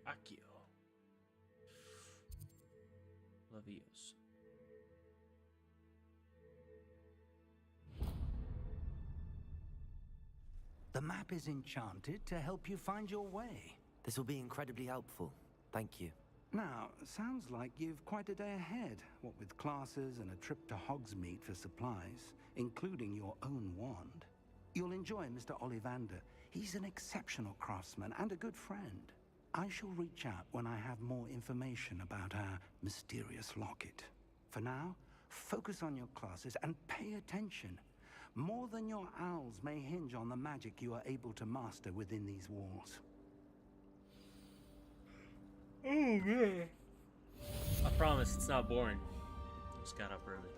Accio. Leviosa. The map is enchanted to help you find your way. This will be incredibly helpful. Thank you. Now, sounds like you've quite a day ahead, what with classes and a trip to Hogsmeade for supplies, including your own wand. You'll enjoy Mr. Ollivander. He's an exceptional craftsman and a good friend. I shall reach out when I have more information about our mysterious locket. For now, focus on your classes and pay attention. More than your owls may hinge on the magic you are able to master within these walls. Oh, man. I promise it's not boring. Just got up early.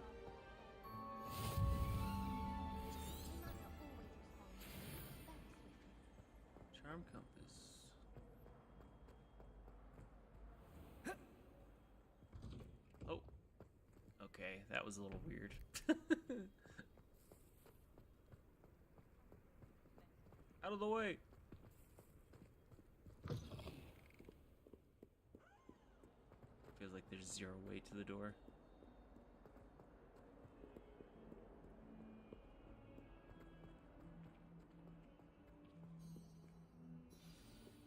Charm compass. Oh. Okay, that was a little weird. Out of the way. Feels like there's zero weight to the door.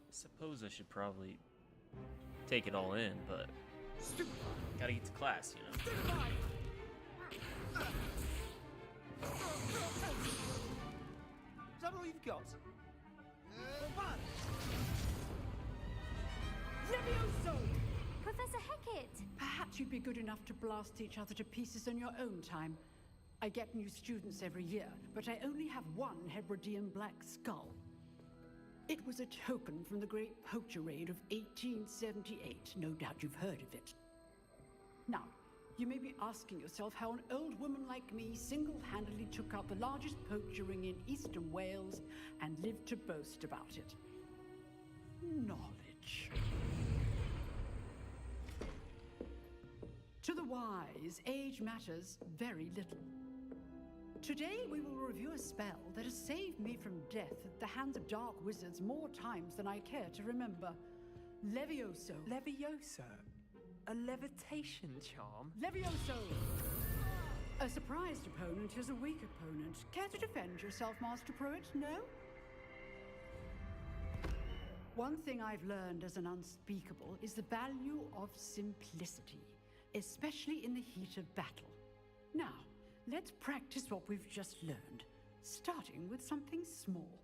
I suppose I should probably take it all in, but gotta get to class, you know. Is that all you've got? Levioso! Professor Hecat! Perhaps you'd be good enough to blast each other to pieces on your own time. I get new students every year, but I only have one Hebridean black skull. It was a token from the Great Poacher Raid of 1878. No doubt you've heard of it. Now, you may be asking yourself how an old woman like me single-handedly took out the largest poacher ring in eastern Wales and lived to boast about it. Knowledge. To the wise, age matters very little. Today we will review a spell that has saved me from death at the hands of dark wizards more times than I care to remember. Levioso. Levioso? A levitation charm? Levioso! A surprised opponent is a weak opponent. Care to defend yourself, Master Pruitt? No? One thing I've learned as an unspeakable is the value of simplicity, especially in the heat of battle. Now, let's practice what we've just learned, starting with something small.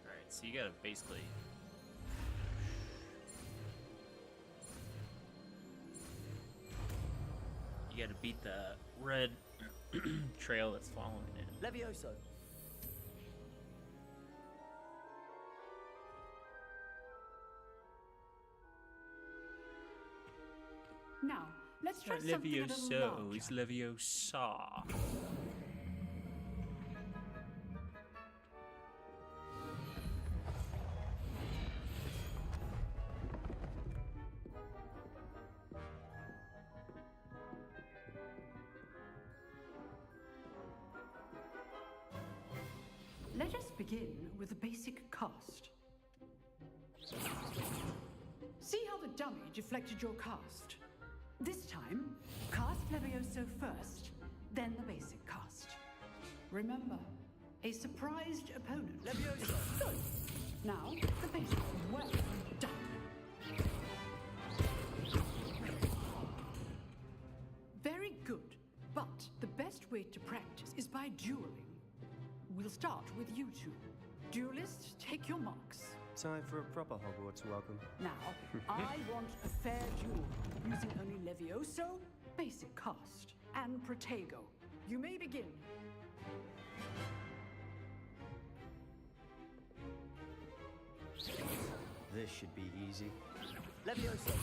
Alright, so you gotta basically... You gotta beat the red trail that's following it. Levioso. Now, let's try something a little larger. It's Leviosa. Let us begin with a basic cast. See how the dummy deflected your cast? This time, cast Levioso first, then the basic cast. Remember, a surprised opponent. Levioso! Good. Now, the basic. Well done. Very good, but the best way to practice is by dueling. We'll start with you two. Duelists, take your marks. Time for a proper Hogwarts welcome. Now, I want a fair duel, using only Levioso, basic cast, and Protego. You may begin. This should be easy. Levioso,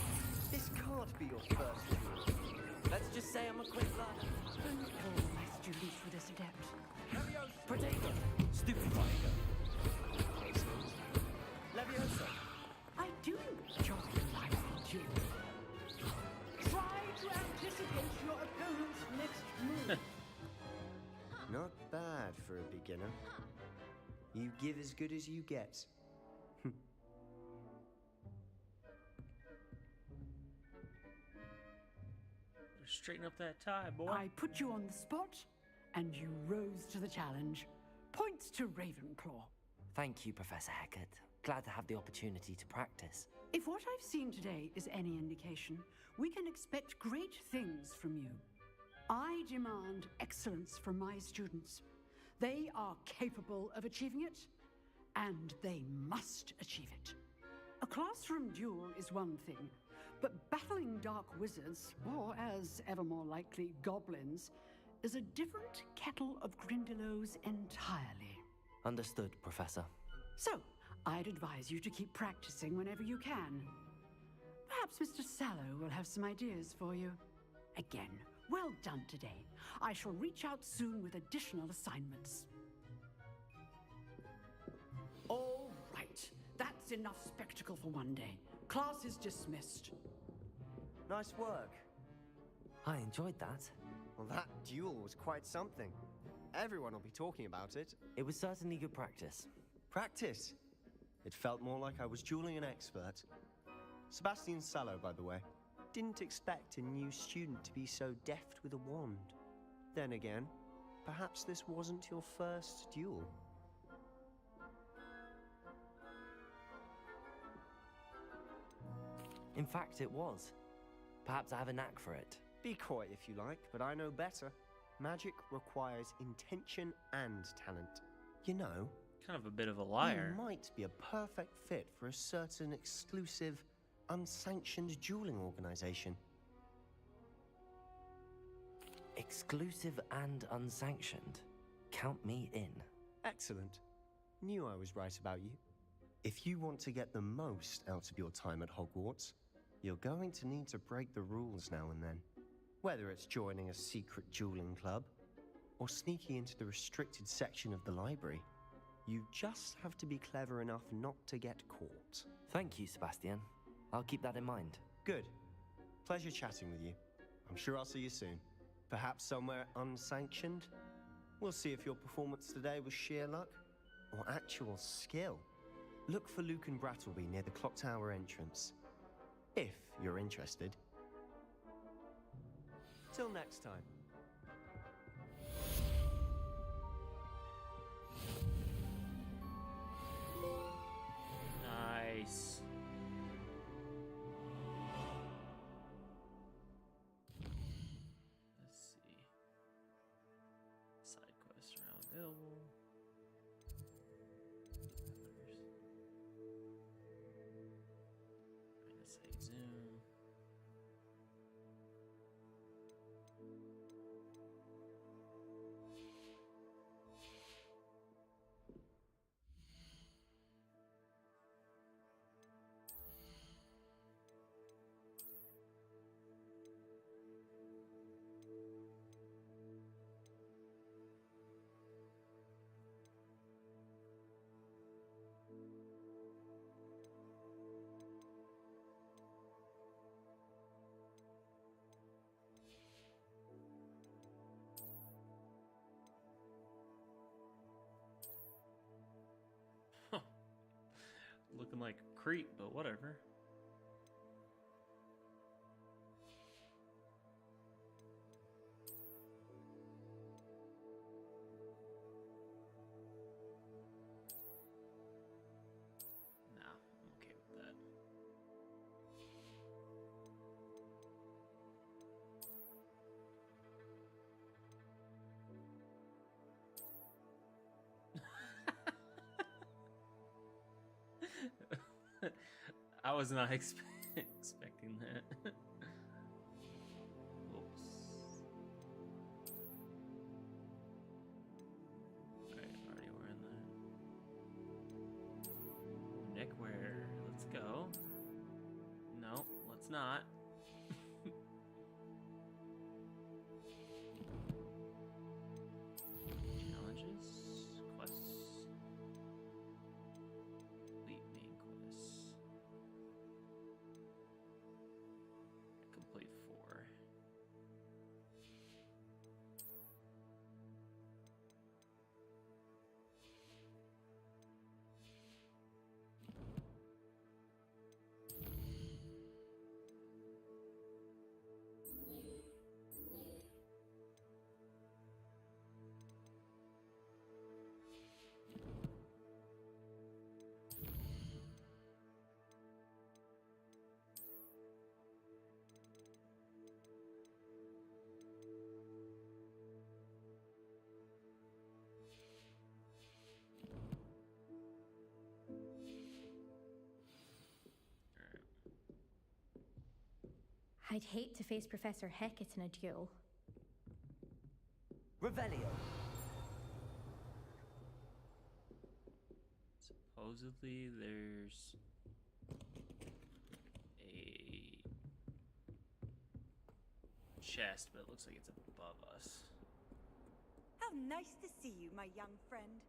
This can't be your first duel. let's just say I'm a quick learner. Don't call my students for this adept. Levioso! Protego! Stupefier! Levioso! I do enjoy life in duel. Try to anticipate your opponent's next move. Not bad for a beginner. You give as good as you get. Straighten up that tie, boy. I put you on the spot, and you rose to the challenge. Points to Ravenclaw. Thank you, Professor Hecat. Glad to have the opportunity to practice. If what I've seen today is any indication, we can expect great things from you. I demand excellence from my students. They are capable of achieving it, and they must achieve it. A classroom duel is one thing, but battling dark wizards, or as ever more likely, goblins, is a different kettle of Grindylows entirely. Understood, Professor. So, I'd advise you to keep practicing whenever you can. Perhaps Mr. Sallow will have some ideas for you. Again, well done today. I shall reach out soon with additional assignments. All right, that's enough spectacle for one day. Class is dismissed. Nice work. I enjoyed that. Well, that duel was quite something. Everyone will be talking about it. It was certainly good practice. Practice? It felt more like I was dueling an expert. Sebastian Sallow, by the way. Didn't expect a new student to be so deft with a wand. Then again, perhaps this wasn't your first duel. In fact, it was. Perhaps I have a knack for it. Be coy if you like, but I know better. Magic requires intention and talent. You know, Kind of a bit of a liar. you might be a perfect fit for a certain exclusive, unsanctioned dueling organization. Exclusive and unsanctioned. Count me in. Excellent. Knew I was right about you. If you want to get the most out of your time at Hogwarts, you're going to need to break the rules now and then. Whether it's joining a secret dueling club, or sneaking into the restricted section of the library, you just have to be clever enough not to get caught. Thank you, Sebastian. I'll keep that in mind. Good. Pleasure chatting with you. I'm sure I'll see you soon. Perhaps somewhere unsanctioned? We'll see if your performance today was sheer luck or actual skill. Look for Luke and Brattleby near the clock tower entrance. If you're interested. Till next time. Nice. Let's see. Side quests are now available. Minus 8 zoom. Looking like a creep, but whatever. Nah, I'm okay with that. I was not expecting that. Whoops. Alright, already we're in the neckwear. Let's go. No, let's not. Challenges, quests. Complete main quests. Complete 4. I'd hate to face Professor Hecat in a duel. Revelio. Supposedly there's a chest, but it looks like it's above us. How nice to see you, my young friend.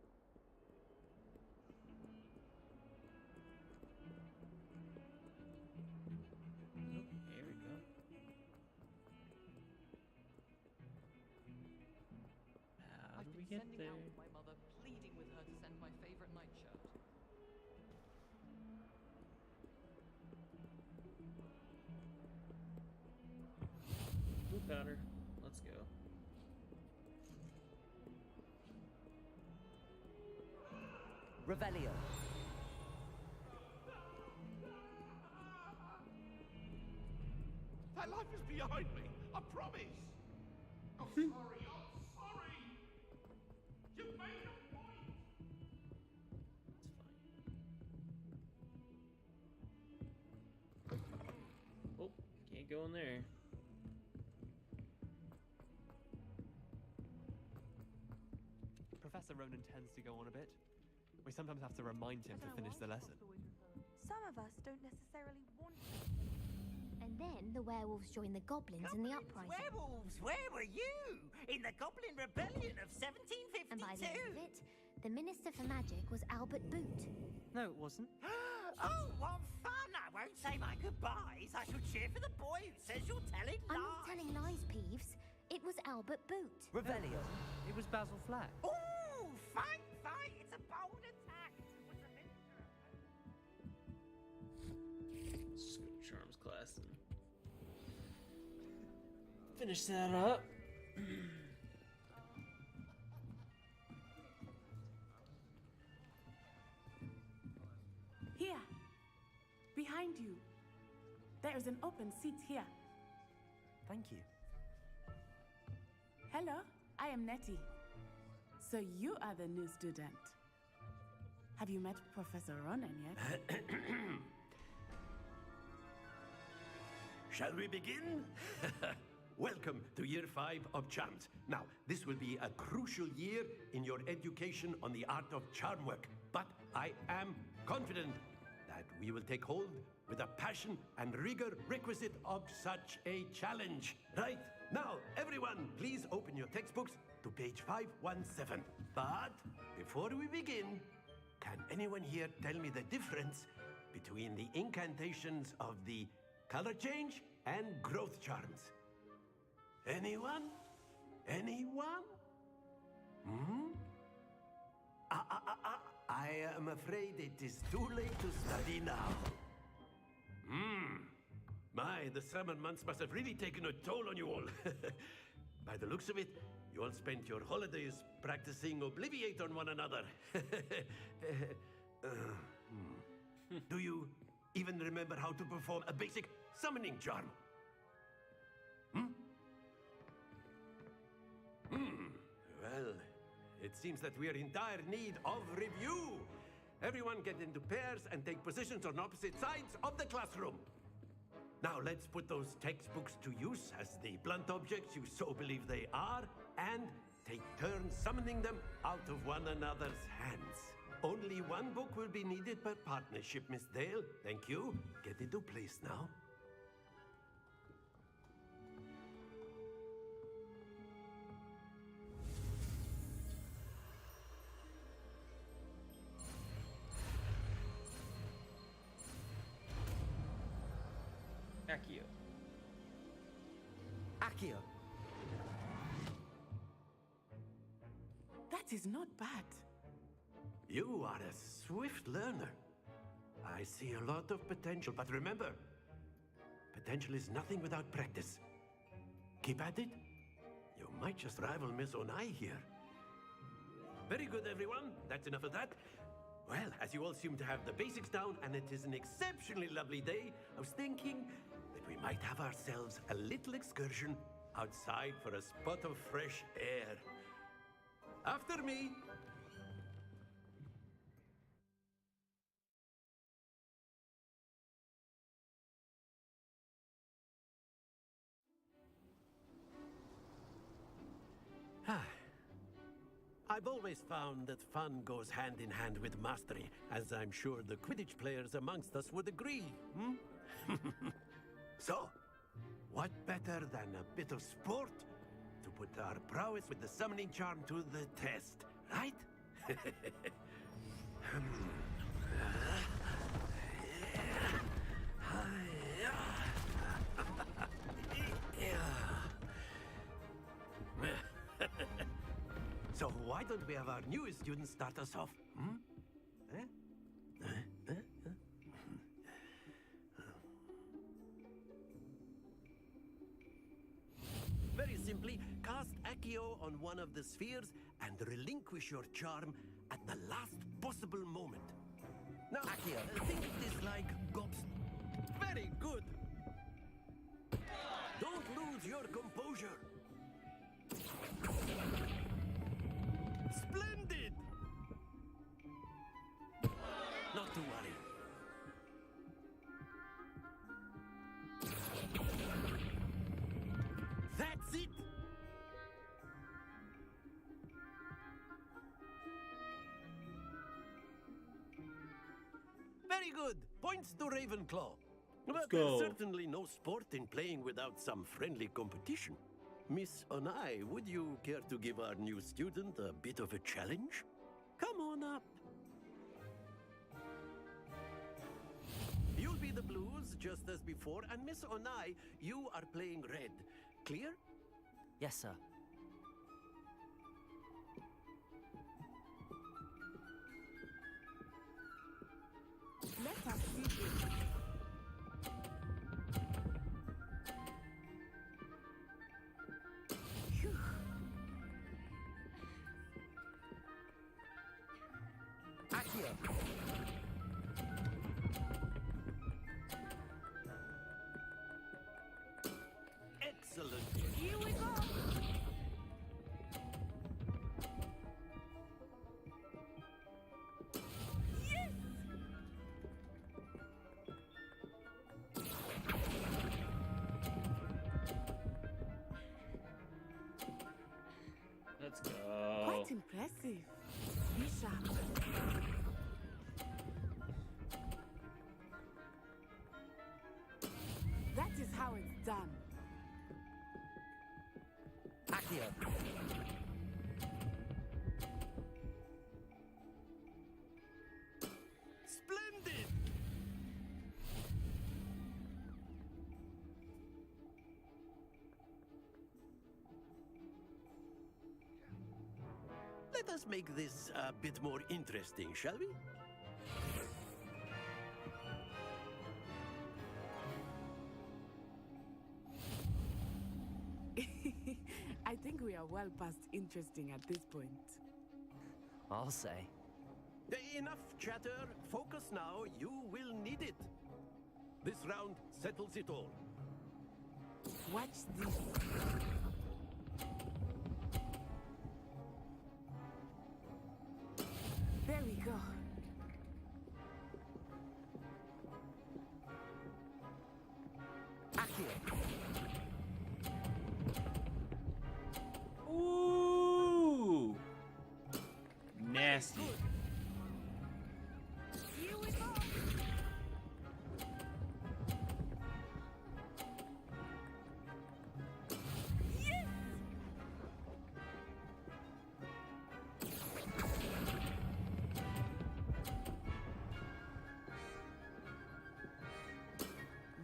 Oh, here we go. How do we get there? Out with my mother, pleading with her to send my favorite nightshirt. Blue powder. Let's go. Revelio. That life is behind me, I promise. I'm sorry, I'm sorry. You made a point. Oh, can't go in there. Professor Ronan tends to go on a bit. We sometimes have to remind him to finish the lesson. Some of us don't necessarily want to. And then the werewolves joined the goblins in the uprising. Werewolves, where were you? In the Goblin Rebellion of 1752? And by the end of it, the Minister for Magic was Albert Boot. No, it wasn't. Oh, what fun! I won't say my goodbyes. I shall cheer for the boy who says you're telling lies. I'm not telling lies, Peeves. It was Albert Boot. Revelio. It was Basil Flack. Ooh, fight, fight! It's a bold attack. Let's just go to Charms class and finish that up. Here, behind you. There is an open seat here. Thank you. Hello, I am Nettie. So you are the new student. Have you met Professor Ronan yet? Shall we begin? Welcome to Year 5 of Charms. Now, this will be a crucial year in your education on the art of charm work. But I am confident that we will take hold with the passion and rigor requisite of such a challenge. Right, now, everyone, please open your textbooks to page 517. But before we begin, can anyone here tell me the difference between the incantations of the color change and growth charms? Anyone? Anyone? Hmm? I am afraid it is too late to study now. My, the summer months must have really taken a toll on you all. By the looks of it, you all spent your holidays practicing Obliviate on one another. Do you even remember how to perform a basic summoning charm? Well, it seems that we are in dire need of review. Everyone get into pairs and take positions on opposite sides of the classroom. Now let's put those textbooks to use as the blunt objects you so believe they are, and take turns summoning them out of one another's hands. Only one book will be needed per partnership, Miss Dale. Thank you. Get into place now. Accio. Accio. That is not bad. You are a swift learner. I see a lot of potential, but remember, potential is nothing without practice. Keep at it. You might just rival Miss Onai here. Very good, everyone. That's enough of that. Well, as you all seem to have the basics down, and it is an exceptionally lovely day, I was thinking that we might have ourselves a little excursion outside for a spot of fresh air. After me. I've always found that fun goes hand in hand with mastery, as I'm sure the Quidditch players amongst us would agree, hmm? So, what better than a bit of sport to put our prowess with the summoning charm to the test, right? So why don't we have our newest student start us off? Hmm? Very simply, cast Accio on one of the spheres and relinquish your charm at the last possible moment. Now, Accio, think of this like gobs. Very good. Don't lose your composure. Splendid! Not to worry. That's it! Very good. Points to Ravenclaw. But go. there's certainly no sport in playing without some friendly competition. Miss Onai, would you care to give our new student a bit of a challenge? Come on up. You'll be the blues, just as before, and Miss Onai, you are playing red. Clear? Yes, sir. Let us see this. Phew. Accio. Excellent. Here we go. Yes! Let's go. Quite impressive. Be sharp. That is how it's done. Accio. Splendid! Let us make this a bit more interesting, shall we? I think we are well past interesting at this point. I'll say. Enough chatter. Focus now. You will need it. This round settles it all. Watch this. There we go. Accio. Ooh! Nasty. Here we go. Yes!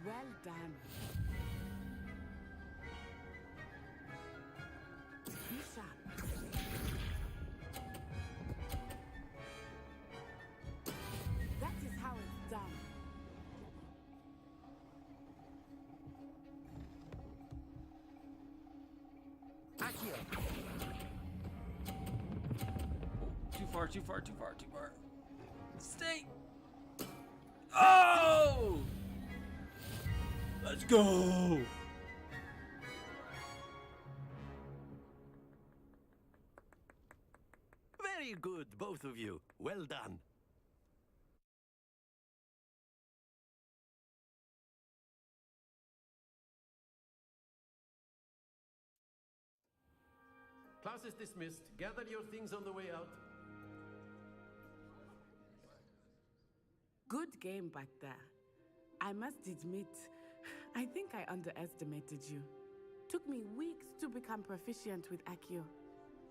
Well done. Be sharp. That is how it's done. Accio. Too far, too far, too far, too far. Stay. Oh! Let's go! Very good, both of you. Well done. Class is dismissed. Gather your things on the way out. Good game back there. I must admit, I think I underestimated you. Took me weeks to become proficient with Accio.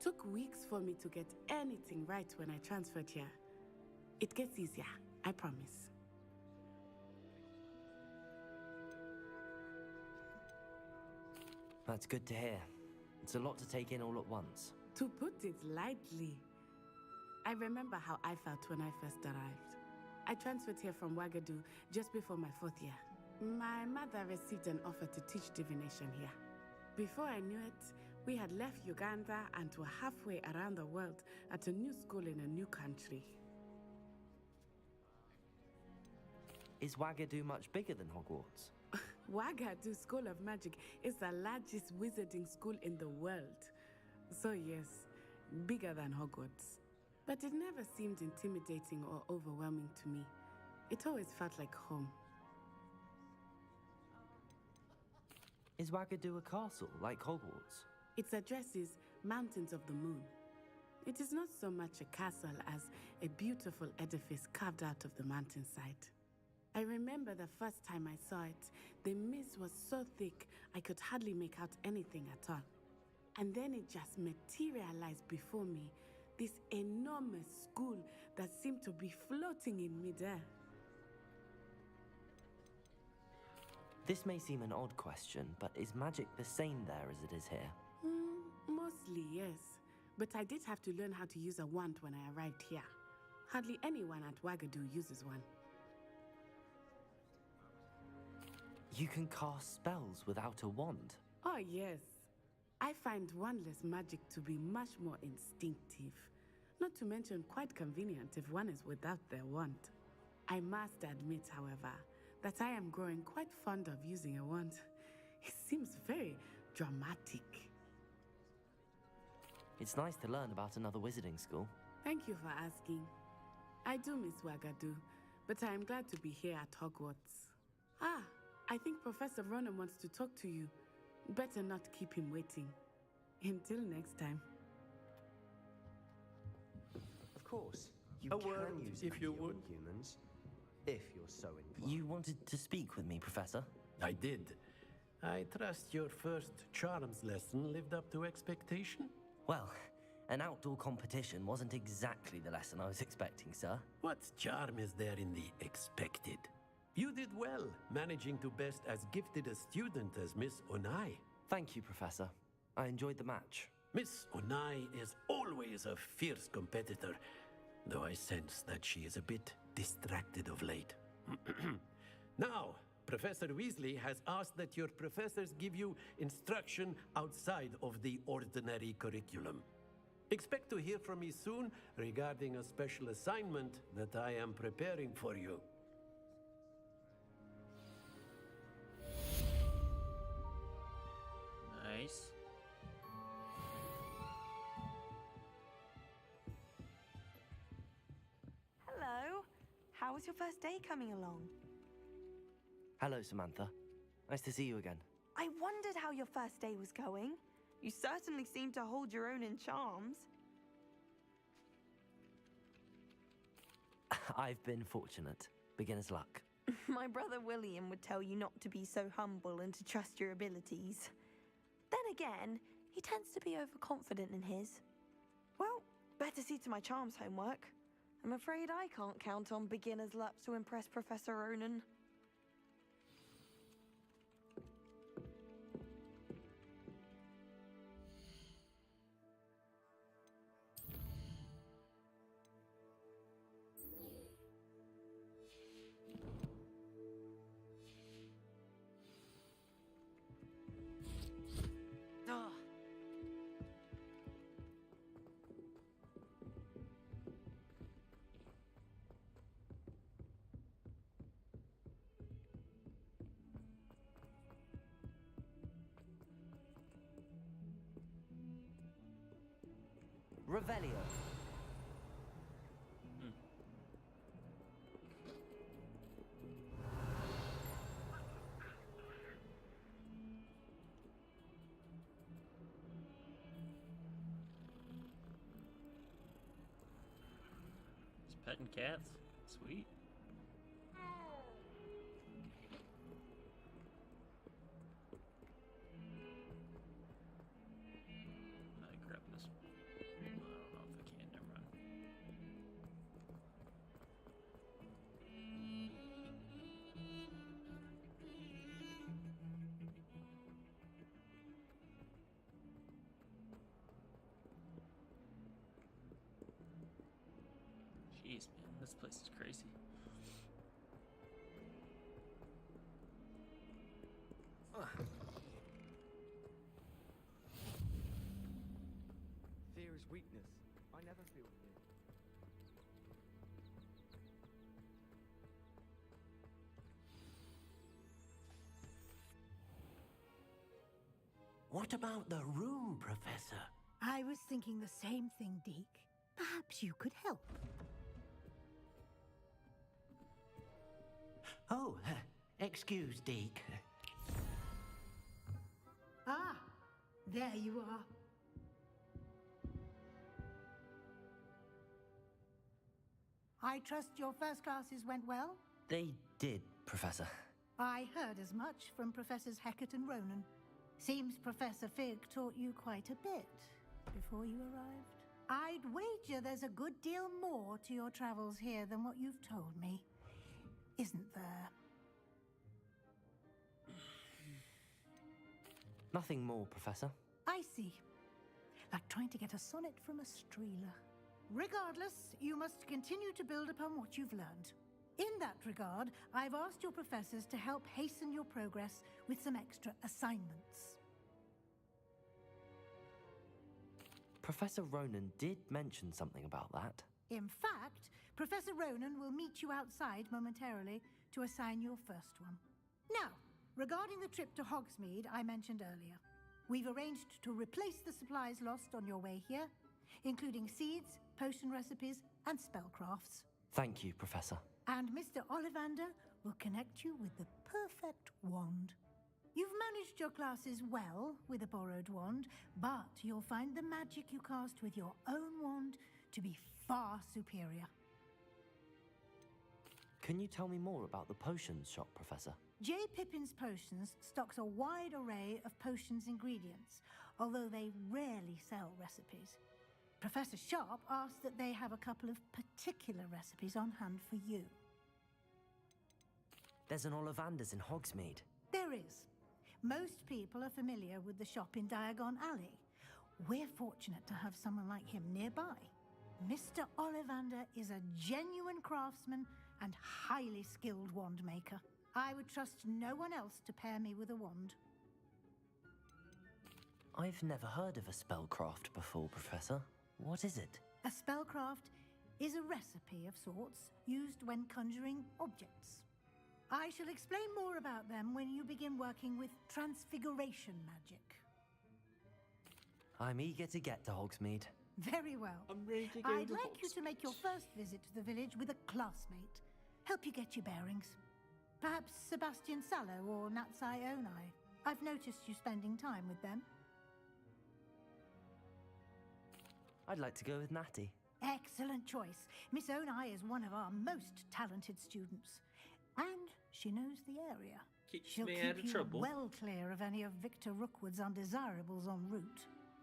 Took weeks for me to get anything right when I transferred here. It gets easier, I promise. That's good to hear. It's a lot to take in all at once. To put it lightly, I remember how I felt when I first arrived. I transferred here from Wagadu just before my 4th year. My mother received an offer to teach divination here. Before I knew it, we had left Uganda and were halfway around the world at a new school in a new country. Is Wagadu much bigger than Hogwarts? Wagadu School of Magic is the largest wizarding school in the world. So yes, bigger than Hogwarts. But it never seemed intimidating or overwhelming to me. It always felt like home. Is Wagadu a castle, like Hogwarts? Its address is Mountains of the Moon. It is not so much a castle as a beautiful edifice carved out of the mountainside. I remember the first time I saw it, the mist was so thick I could hardly make out anything at all. And then it just materialized before me, this enormous school that seemed to be floating in midair. This may seem an odd question, but is magic the same there as it is here? Mostly, yes. But I did have to learn how to use a wand when I arrived here. Hardly anyone at Wagadu uses one. You can cast spells without a wand? Oh, yes. I find wandless magic to be much more instinctive. Not to mention quite convenient if one is without their wand. I must admit, however, that I am growing quite fond of using a wand. It seems very dramatic. It's nice to learn about another wizarding school. Thank you for asking. I do miss Wagadu, but I am glad to be here at Hogwarts. Ah, I think Professor Ronan wants to talk to you. Better not keep him waiting. Until next time. Of course, you A can word, use if you Accio would. on humans, if you're so inclined. You wanted to speak with me, Professor? I did. I trust your first charms lesson lived up to expectation? Well, an outdoor competition wasn't exactly the lesson I was expecting, sir. What charm is there in the expected? You did well, managing to best as gifted a student as Miss Onai. Thank you, Professor. I enjoyed the match. Miss Onai is always a fierce competitor, though I sense that she is a bit distracted of late. Now, Professor Weasley has asked that your professors give you instruction outside of the ordinary curriculum. Expect to hear from me soon regarding a special assignment that I am preparing for you. Nice. Hello. How was your first day coming along? Hello, Samantha. Nice to see you again. I wondered how your first day was going. You certainly seem to hold your own in charms. I've been fortunate. Beginner's luck. My brother William would tell you not to be so humble and to trust your abilities. Then again, he tends to be overconfident in his. Well, better see to my charms homework. I'm afraid I can't count on beginner's luck to impress Professor Ronan. Revelio. Petting cats? Sweet. I grab this. I don't know if I can. Never mind. Jeez, man, this place is crazy. Fear is weakness. I never feel fear. What about the room, Professor? I was thinking the same thing, Deke. Perhaps you could help. Oh, excuse, Deke. Ah, there you are. I trust your first classes went well? They did, Professor. I heard as much from Professors Hecat and Ronan. Seems Professor Fig taught you quite a bit before you arrived. I'd wager there's a good deal more to your travels here than what you've told me. Isn't there? Nothing more, Professor. I see. Like trying to get a sonnet from a streeler. Regardless, you must continue to build upon what you've learned. In that regard, I've asked your professors to help hasten your progress with some extra assignments. Professor Ronan did mention something about that. In fact, Professor Ronan will meet you outside momentarily to assign your first one. Now, regarding the trip to Hogsmeade I mentioned earlier, we've arranged to replace the supplies lost on your way here, including seeds, potion recipes, and spellcrafts. Thank you, Professor. And Mr. Ollivander will connect you with the perfect wand. You've managed your classes well with a borrowed wand, but you'll find the magic you cast with your own wand to be far superior. Can you tell me more about the potions shop, Professor? J. Pippin's Potions stocks a wide array of potions ingredients, although they rarely sell recipes. Professor Sharp asked that they have a couple of particular recipes on hand for you. There's an Ollivander's in Hogsmeade. There is. Most people are familiar with the shop in Diagon Alley. We're fortunate to have someone like him nearby. Mr. Ollivander is a genuine craftsman and highly skilled wand maker. I would trust no one else to pair me with a wand. I've never heard of a spellcraft before, Professor. What is it? A spellcraft is a recipe of sorts used when conjuring objects. I shall explain more about them when you begin working with transfiguration magic. I'm eager to get to Hogsmeade. Very well. I'm ready to go I'd to like you to make your first visit to the village with a classmate. Help you get your bearings. Perhaps Sebastian Sallow or Natsai Onai. I've noticed you spending time with them. I'd like to go with Natty. Excellent choice. Miss Onai is one of our most talented students. And she knows the area. Keeps She'll me keep out of you trouble. well clear of any of Victor Rookwood's undesirables en route.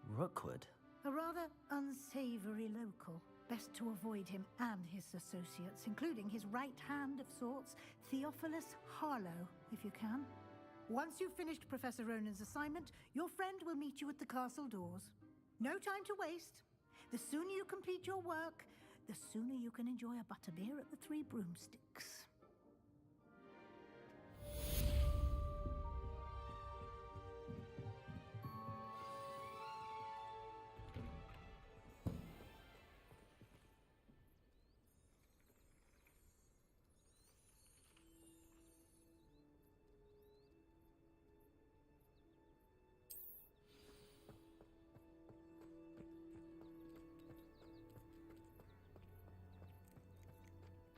Rookwood? A rather unsavory local. Best to avoid him and his associates, including his right hand of sorts, Theophilus Harlow, if you can. Once you've finished Professor Ronan's assignment, your friend will meet you at the castle doors. No time to waste. The sooner you complete your work, the sooner you can enjoy a butterbeer at the Three Broomsticks.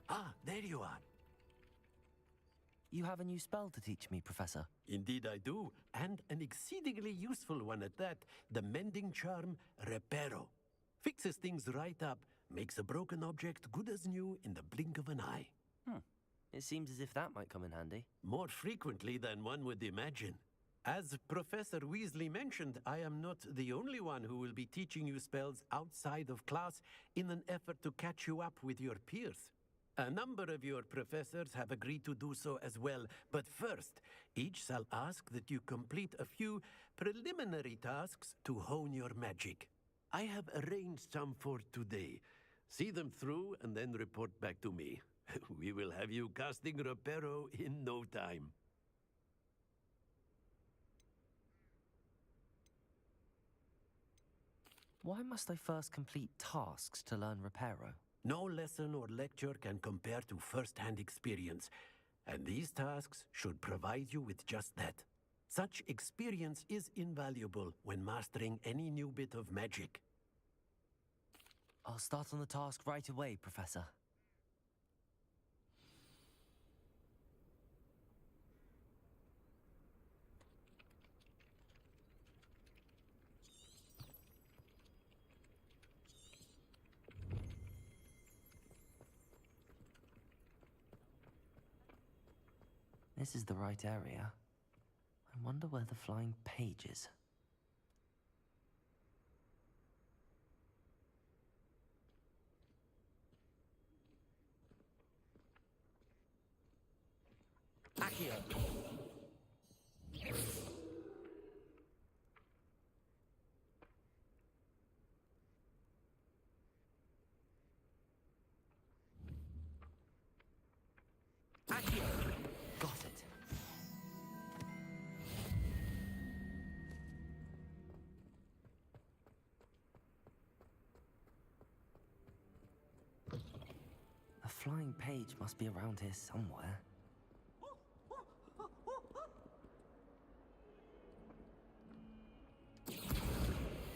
Ah, there you are. You have a new spell to teach me, Professor. Indeed I do, and an exceedingly useful one at that. The mending charm Reparo. Fixes things right up, Makes a broken object good as new in the blink of an eye. It seems as if that might come in handy. More frequently than one would imagine. As Professor Weasley mentioned, I am not the only one who will be teaching you spells outside of class in an effort to catch you up with your peers. A number of your professors have agreed to do so as well, but first, each shall ask that you complete a few preliminary tasks to hone your magic. I have arranged some for today. See them through and then report back to me. We will have you casting Reparo in no time. Why must I first complete tasks to learn Reparo? No lesson or lecture can compare to first-hand experience, and these tasks should provide you with just that. Such experience is invaluable when mastering any new bit of magic. I'll start on the task right away, Professor. This is the right area. I wonder where the flying page is. Accio! Accio! Got it. The flying page must be around here somewhere.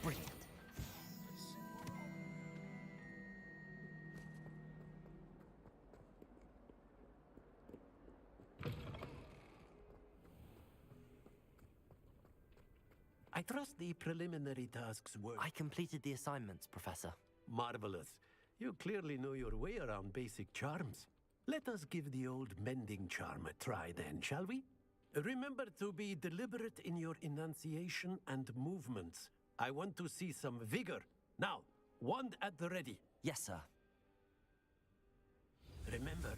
Brilliant. I trust the preliminary tasks were... I completed the assignments, Professor. Marvelous. You clearly know your way around basic charms. Let us give the old mending charm a try then, shall we? Remember to be deliberate in your enunciation and movements. I want to see some vigor. Now, wand at the ready. Yes, sir. Remember,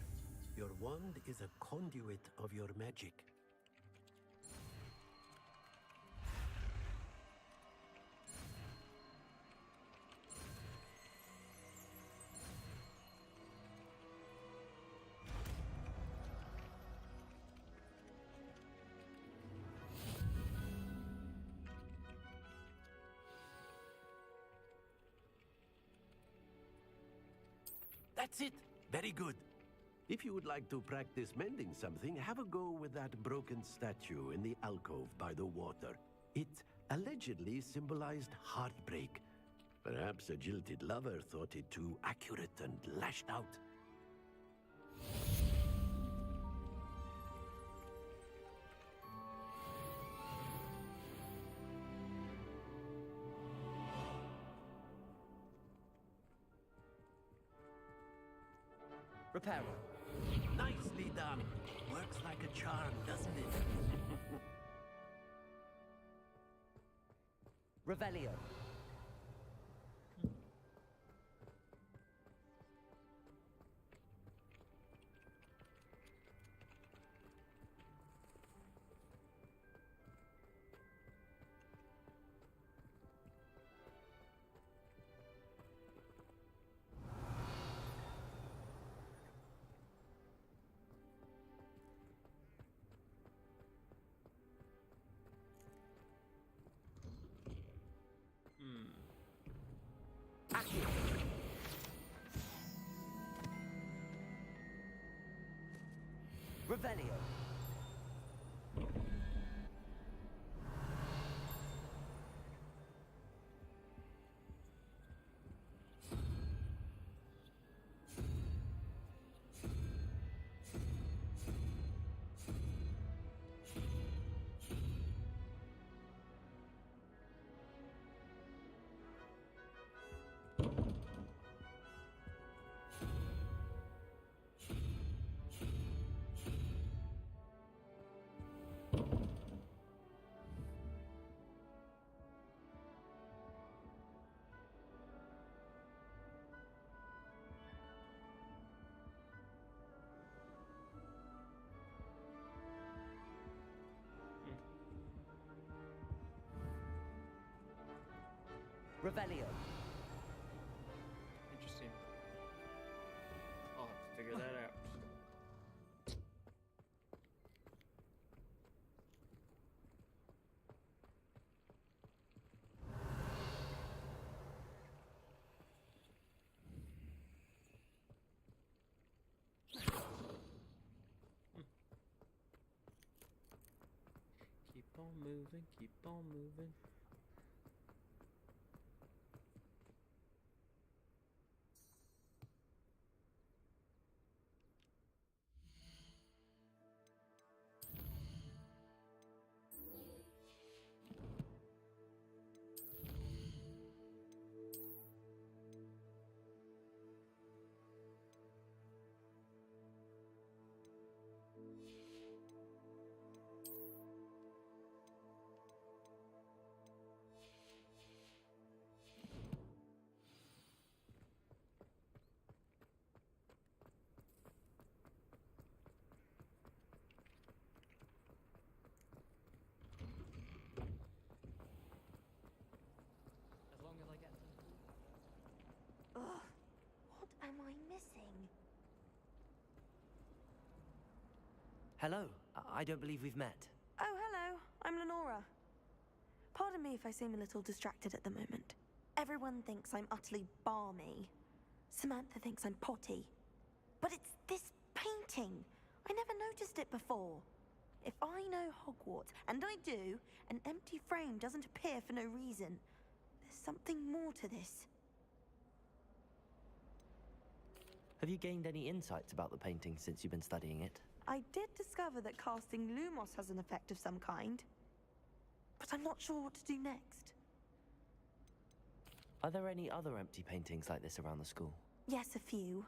your wand is a conduit of your magic. That's it. Very good. If you would like to practice mending something, have a go with that broken statue in the alcove by the water. It allegedly symbolized heartbreak. Perhaps a jilted lover thought it too accurate and lashed out. Reparo. Nicely done. Works like a charm, doesn't it? Revelio. Revelio. Revelio. Interesting. I'll have to figure that out. Keep on moving, keep on moving. As long as I get to... Ugh, what am I missing? Hello. I don't believe we've met. Oh, hello. I'm Lenora. Pardon me if I seem a little distracted at the moment. Everyone thinks I'm utterly balmy. Samantha thinks I'm potty. But it's this painting. I never noticed it before. If I know Hogwarts, and I do, an empty frame doesn't appear for no reason. There's something more to this. Have you gained any insights about the painting since you've been studying it? I did discover that casting Lumos has an effect of some kind. But I'm not sure what to do next. Are there any other empty paintings like this around the school? Yes, a few.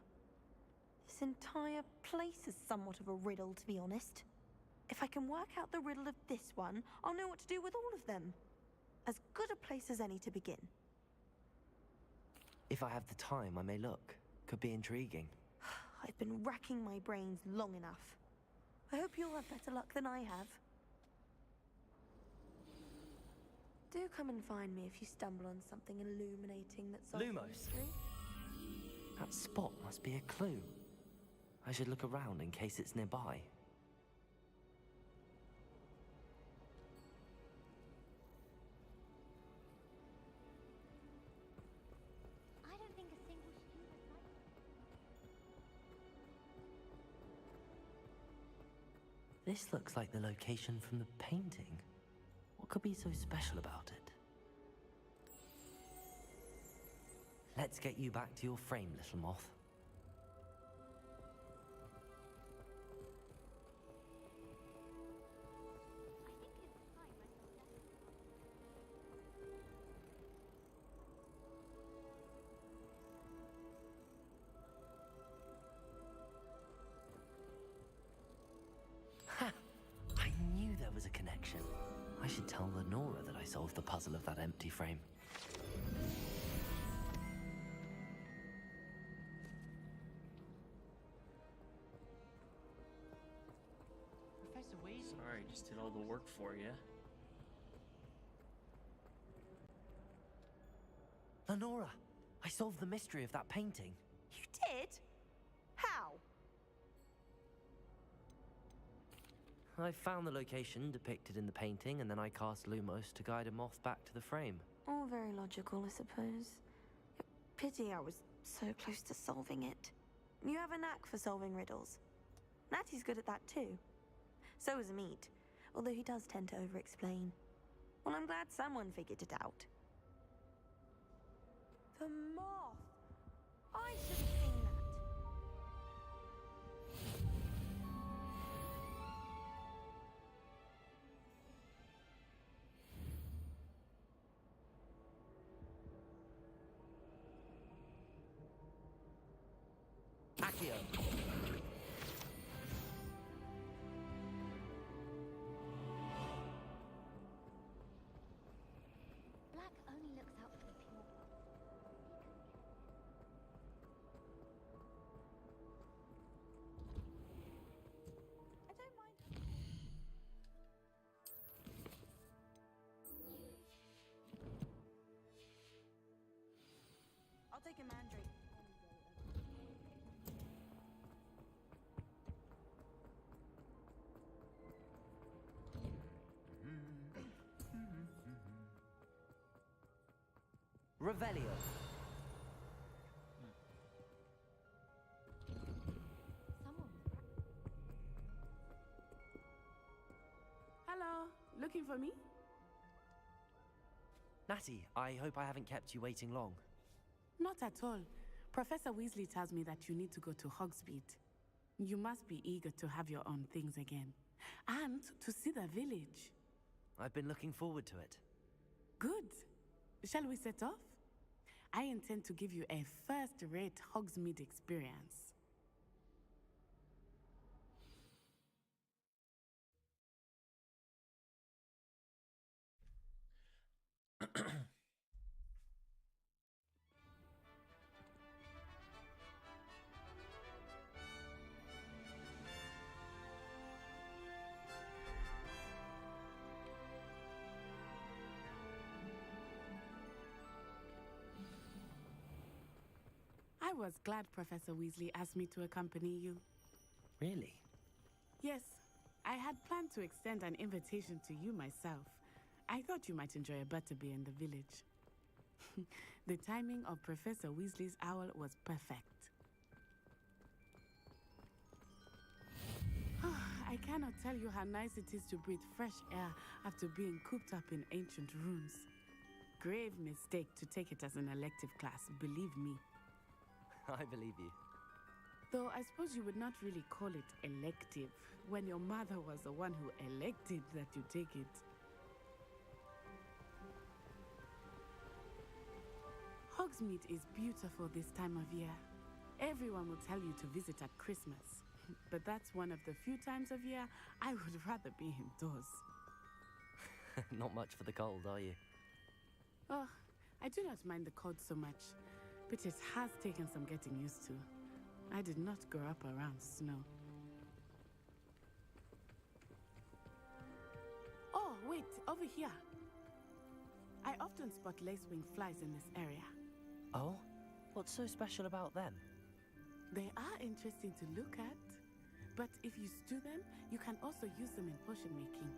This entire place is somewhat of a riddle, to be honest. If I can work out the riddle of this one, I'll know what to do with all of them. As good a place as any to begin. If I have the time, I may look. Could be intriguing. I've been racking my brains long enough. I hope you'll have better luck than I have. Do come and find me if you stumble on something illuminating that solves the Lumos. mystery. That spot must be a clue. I should look around in case it's nearby. I don't think a single student likes it. This looks like the location from the painting. What could be so special about it? Let's get you back to your frame, little moth. Ha! I knew there was a connection. I should tell Lenora that I solved the puzzle of that empty frame. Professor Weasley. Sorry, just did all the work for you. Lenora, I solved the mystery of that painting. You did? How? I found the location depicted in the painting, and then I cast Lumos to guide a moth back to the frame. All very logical, I suppose. Pity I was so close to solving it. You have a knack for solving riddles. Natty's good at that too. So is Meat, although he does tend to over-explain. Well, I'm glad someone figured it out. The moth! I should have seen that. Accio. Black only looks out for the pure. I don't mind. take a mandrake. Revelio. Hello, looking for me? Natty, I hope I haven't kept you waiting long. Not at all. Professor Weasley tells me that you need to go to Hogsmeade. You must be eager to have your own things again. And to see the village. I've been looking forward to it. Good. Shall we set off? I intend to give you a first-rate Hogsmeade experience. I was glad Professor Weasley asked me to accompany you. Really? Yes, I had planned to extend an invitation to you myself. I thought you might enjoy a butterbeer in the village. The timing of Professor Weasley's owl was perfect. I cannot tell you how nice it is to breathe fresh air after being cooped up in ancient rooms. Grave mistake to take it as an elective class, believe me. I believe you. Though I suppose you would not really call it elective when your mother was the one who elected that you take it. Hogsmeade is beautiful this time of year. Everyone will tell you to visit at Christmas. But that's one of the few times of year I would rather be indoors. Not much for the cold, are you? Oh, I do not mind the cold so much, but it has taken some getting used to. I did not grow up around snow. Oh, wait, over here. I often spot lacewing flies in this area. Oh? What's so special about them? They are interesting to look at, but if you stew them, you can also use them in potion making.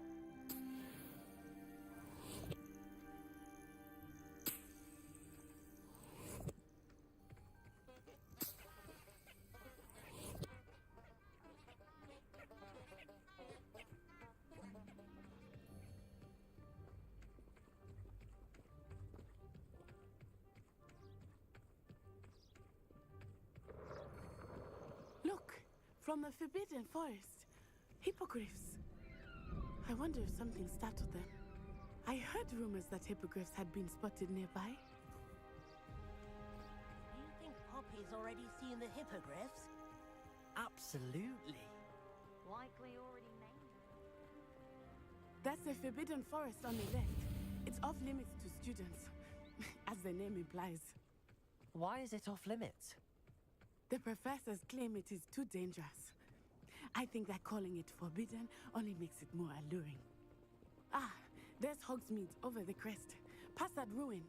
Look, from the Forbidden Forest. Hippogriffs. I wonder if something startled them. I heard rumors that hippogriffs had been spotted nearby. Do you think Poppy's already seen the hippogriffs? Absolutely. Likely already named it. That's the Forbidden Forest on the left. It's off limits to students, as the name implies. Why is it off limits? The professors claim it is too dangerous. I think that calling it forbidden only makes it more alluring. Ah, there's Hogsmeade over the crest. Past that ruin.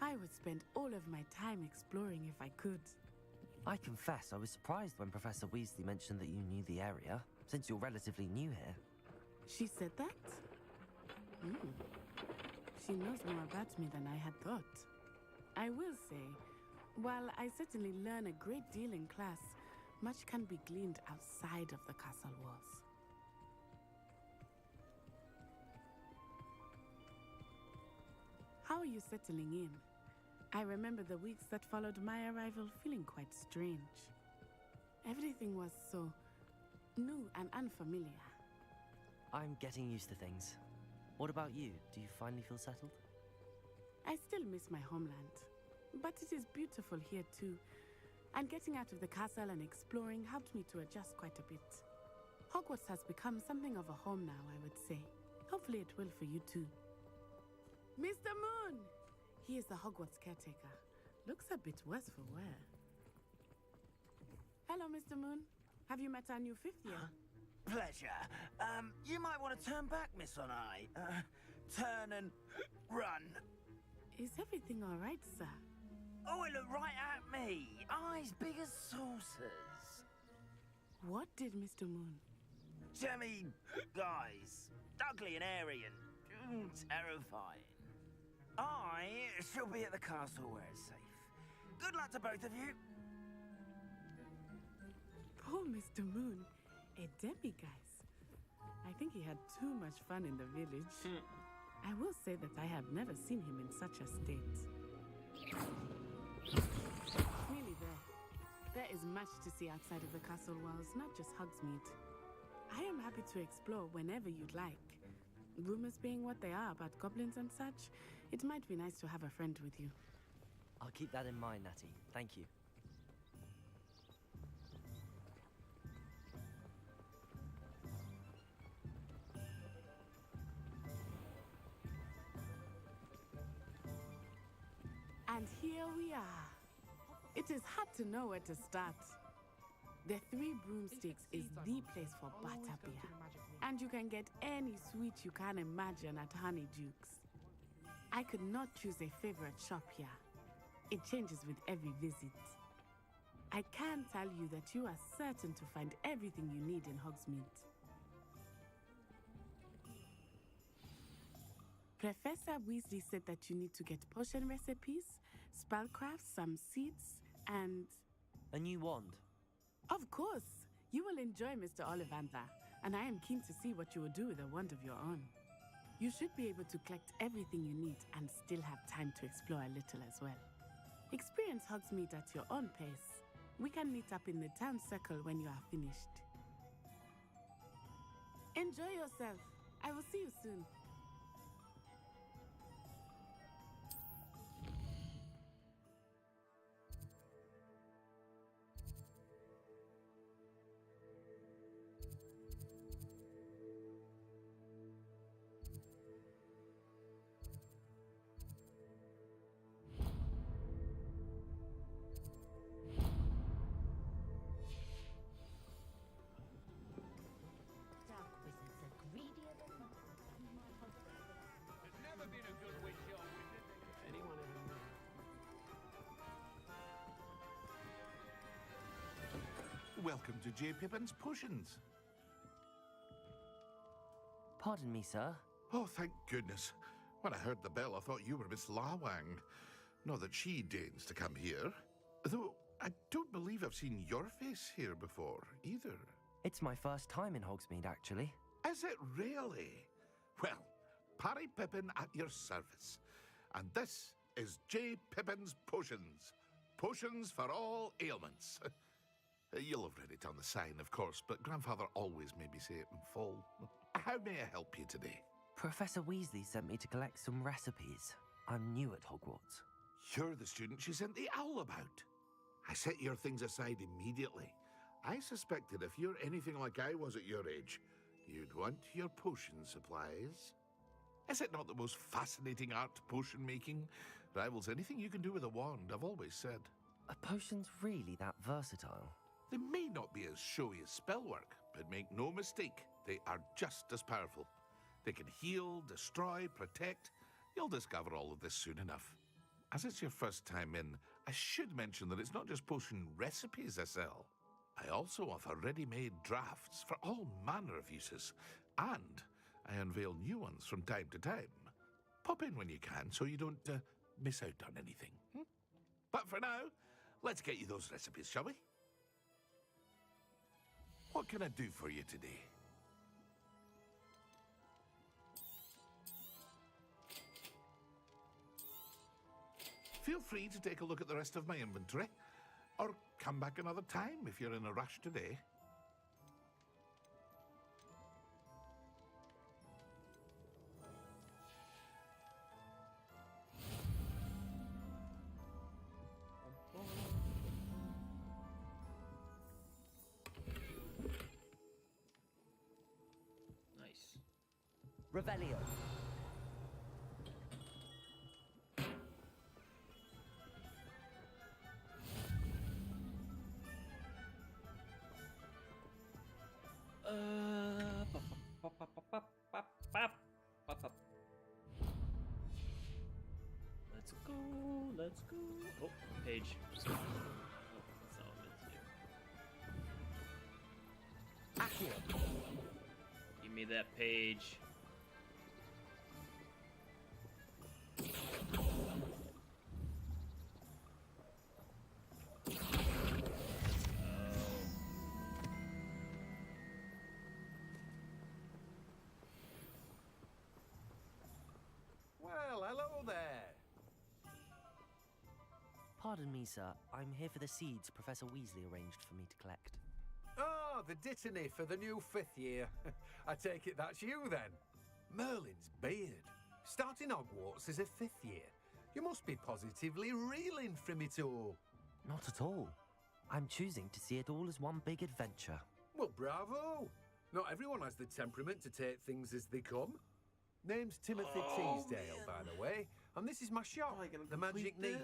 I would spend all of my time exploring if I could. I confess I was surprised when Professor Weasley mentioned that you knew the area, since you're relatively new here. She said that? She knows more about me than I had thought. I will say, while I certainly learn a great deal in class, much can be gleaned outside of the castle walls. How are you settling in? I remember the weeks that followed my arrival feeling quite strange. Everything was so new and unfamiliar. I'm getting used to things. What about you? Do you finally feel settled? I still miss my homeland, but it is beautiful here too. And getting out of the castle and exploring helped me to adjust quite a bit. Hogwarts has become something of a home now, I would say. Hopefully it will for you too. Mr. Moon! He is the Hogwarts caretaker. Looks a bit worse for wear. Hello, Mr. Moon. Have you met our new fifth year? Pleasure. You might want to turn back, Miss On-Eye. turn and run. Is everything all right, sir? Oh, it looked right at me. Eyes big as saucers. What did Mr. Moon? Jemmy guys. Ugly and airy and terrifying. I shall be at the castle where it's safe. Good luck to both of you. Poor Mr. Moon, a demiguise. I think he had too much fun in the village. I will say that I have never seen him in such a state. Nearly there. There is much to see outside of the castle walls, not just Hogsmeade. I am happy to explore whenever you'd like. Rumors being what they are about goblins and such, it might be nice to have a friend with you. I'll keep that in mind, Natty. Thank you. And here we are. It is hard to know where to start. The Three Broomsticks is the place for butterbeer. And you can get any sweet you can imagine at Honeyduke's. I could not choose a favorite shop here. It changes with every visit. I can tell you that you are certain to find everything you need in Hogsmeade. Professor Weasley said that you need to get potion recipes, spellcrafts, some seeds, and... A new wand. Of course! You will enjoy Mr. Ollivander, and I am keen to see what you will do with a wand of your own. You should be able to collect everything you need and still have time to explore a little as well. Experience Hogsmeade at your own pace. We can meet up in the town circle when you are finished. Enjoy yourself. I will see you soon. Welcome to J. Pippin's Potions. Pardon me, sir. Oh, thank goodness. When I heard the bell, I thought you were Miss Lawang. Not that she deigns to come here. Though, I don't believe I've seen your face here before, either. It's my first time in Hogsmeade, actually. Is it really? Well, Parry Pippin at your service. And this is J. Pippin's Potions. Potions for all ailments. You'll have read it on the sign, of course, but Grandfather always made me say it in full. How may I help you today? Professor Weasley sent me to collect some recipes. I'm new at Hogwarts. You're the student she sent the owl about. I set your things aside immediately. I suspected if you're anything like I was at your age, you'd want your potion supplies. Is it not the most fascinating art, potion making? Rivals anything you can do with a wand, I've always said. Are potions really that versatile? They may not be as showy as spellwork, but make no mistake, they are just as powerful. They can heal, destroy, protect. You'll discover all of this soon enough. As it's your first time in, I should mention that it's not just potion recipes I sell. I also offer ready-made drafts for all manner of uses, and I unveil new ones from time to time. Pop in when you can so you don't miss out on anything. But for now, let's get you those recipes, shall we? What can I do for you today? Feel free to take a look at the rest of my inventory, or come back another time if you're in a rush today. Nice. Revelio. Oh, page. Oh, that's not what I meant to do. Give me that page. Well, hello there. Pardon me, sir. I'm here for the seeds Professor Weasley arranged for me to collect. Oh, the dittany for the new 5th year. I take it that's you then. Merlin's beard. Starting Hogwarts as a 5th year. You must be positively reeling from it all. Not at all. I'm choosing to see it all as one big adventure. Well, bravo. Not everyone has the temperament to take things as they come. Name's Timothy Teasdale, by the way, and this is my shop, the Magic Neat.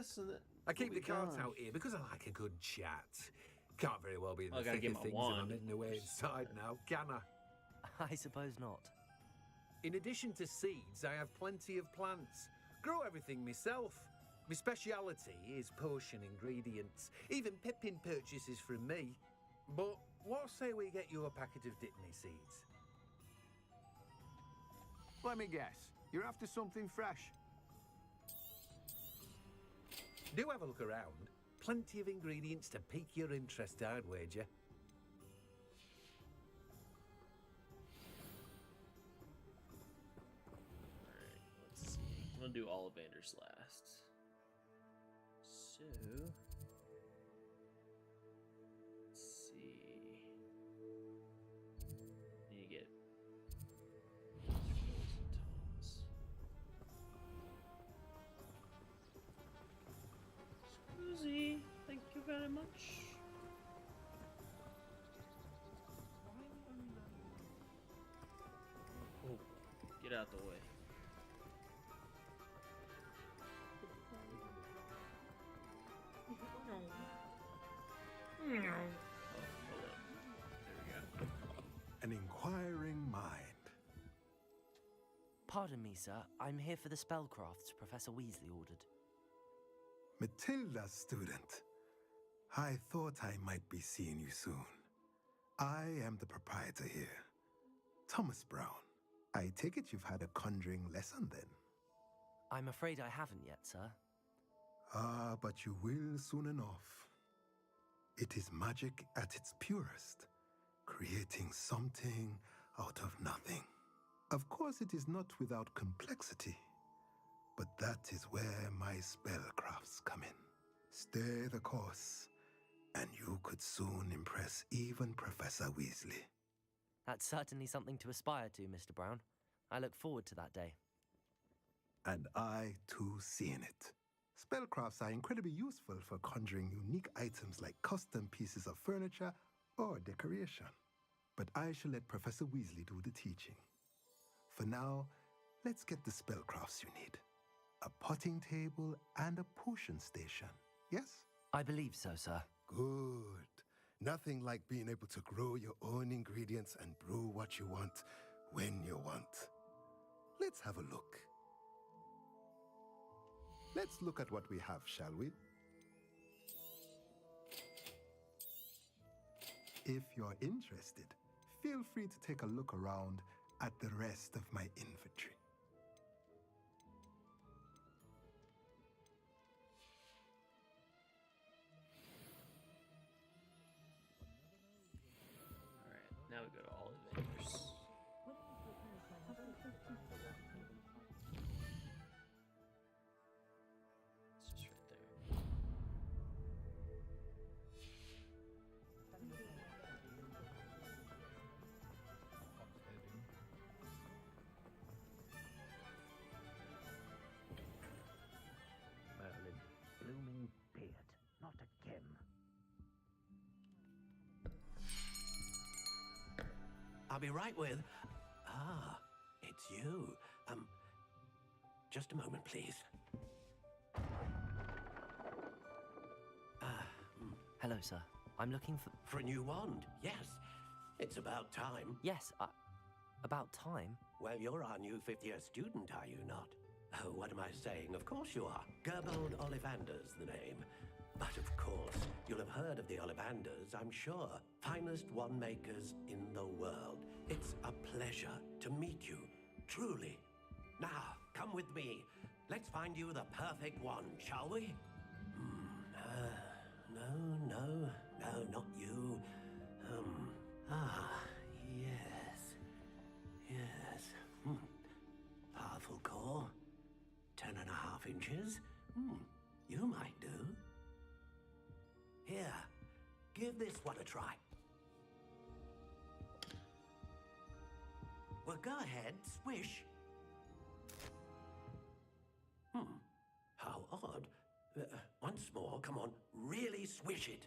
I keep the cards out here because I like a good chat. Can't very well be in the thick of things and I'm hidden away inside now, can I? I suppose not. In addition to seeds, I have plenty of plants. Grow everything myself. My speciality is potion ingredients. Even Pippin purchases from me. But what say we get you a packet of dittany seeds? Let me guess. You're after something fresh. Do have a look around. Plenty of ingredients to pique your interest, I'd wager. Alright, let's see. I'm gonna do Ollivanders last. So... let's see... need to get... Scusi, thank you very much. Oh, get out the way. Oh, hold on. There we go. An inquiring mind. Pardon me, sir. I'm here for the spellcrafts Professor Weasley ordered. Matilda, student. I thought I might be seeing you soon. I am the proprietor here, Thomas Brown. I take it you've had a conjuring lesson then? I'm afraid I haven't yet, sir. Ah, but you will soon enough. It is magic at its purest, creating something out of nothing. Of course, it is not without complexity, but that is where my spellcrafts come in. Stay the course, and you could soon impress even Professor Weasley. That's certainly something to aspire to, Mr. Brown. I look forward to that day. And I, too, seeing it. Spellcrafts are incredibly useful for conjuring unique items like custom pieces of furniture or decoration. But I shall let Professor Weasley do the teaching. For now, let's get the spellcrafts you need. A potting table and a potion station, yes? I believe so, sir. Good. Nothing like being able to grow your own ingredients and brew what you want when you want. Let's have a look. Let's look at what we have, shall we? If you're interested, feel free to take a look around at the rest of my inventory. Alright, now we go to Ollivanders. It's just right there. Merlin, blooming beard, not again. I'll be right with... Ah, it's you. Just a moment, please. Hello, sir. I'm looking for... For a new wand, yes. It's about time. Yes, about time? Well, you're our new 5th-year student, are you not? Oh, what am I saying? Of course you are. Gerbold Ollivander's the name. But of course, you'll have heard of the Ollivanders, I'm sure. Finest wand makers in the world. It's a pleasure to meet you, truly. Now, come with me. Let's find you the perfect wand, shall we? No, not you. Yes. Powerful core. 10.5 inches. You might do. Here, give this one a try. Well, go ahead, swish. How odd. Once more, come on, really swish it.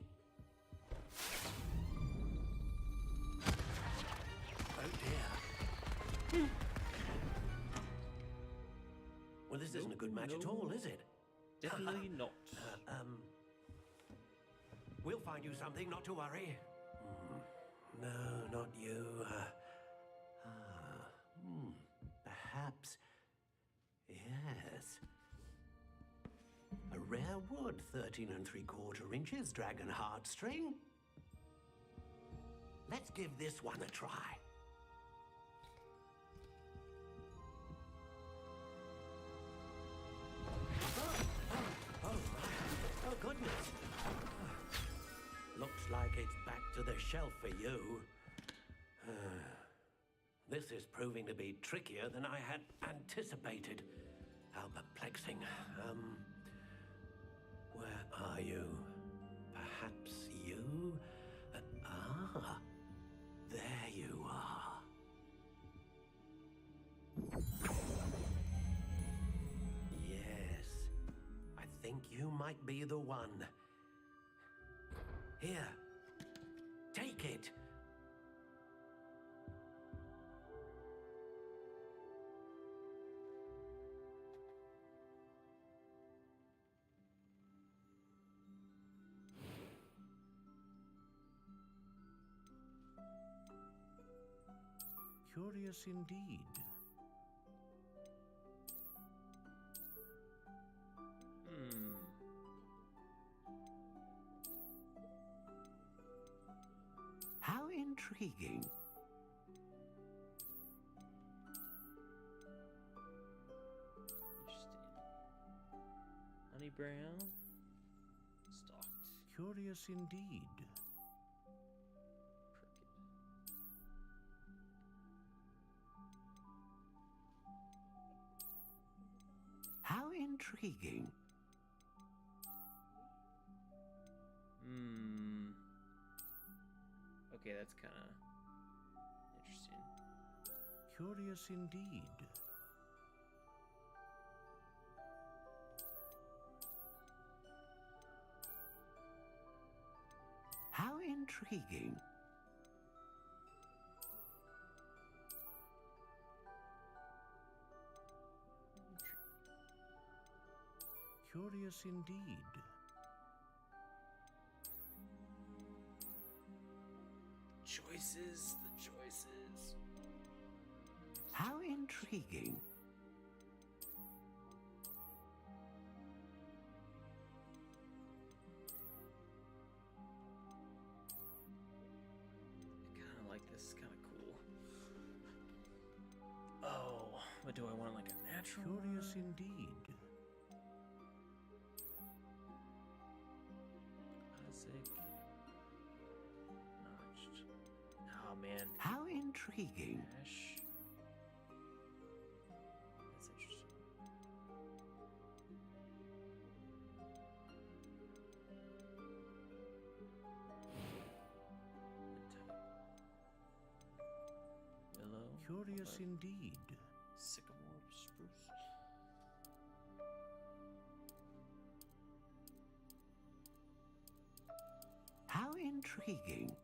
Oh dear. Well, this isn't a good match at all, is it? Definitely not. We'll find you something, not to worry. No, not you. Perhaps. Yes. A rare wood, 13 3/4 inches, dragon heartstring. Let's give this one a try. Oh, goodness. Looks like it's back to the shelf for you. This is proving to be trickier than I had anticipated. How perplexing. Where are you? Perhaps you? There you are. Yes, I think you might be the one. Here, take it. Curious indeed. How intriguing. Interesting. Honey brown. Stalked. Curious indeed. How intriguing. Okay, that's kind of interesting. Curious indeed. How intriguing. Curious indeed. Choices, the choices. How intriguing. I kind of like this, kind of cool. Oh, but do I want like a natural? Curious indeed. Classic. Notched. Oh man. How intriguing. Ash. That's interesting. Willow. Curious indeed. Sycamore, spruce. How intriguing.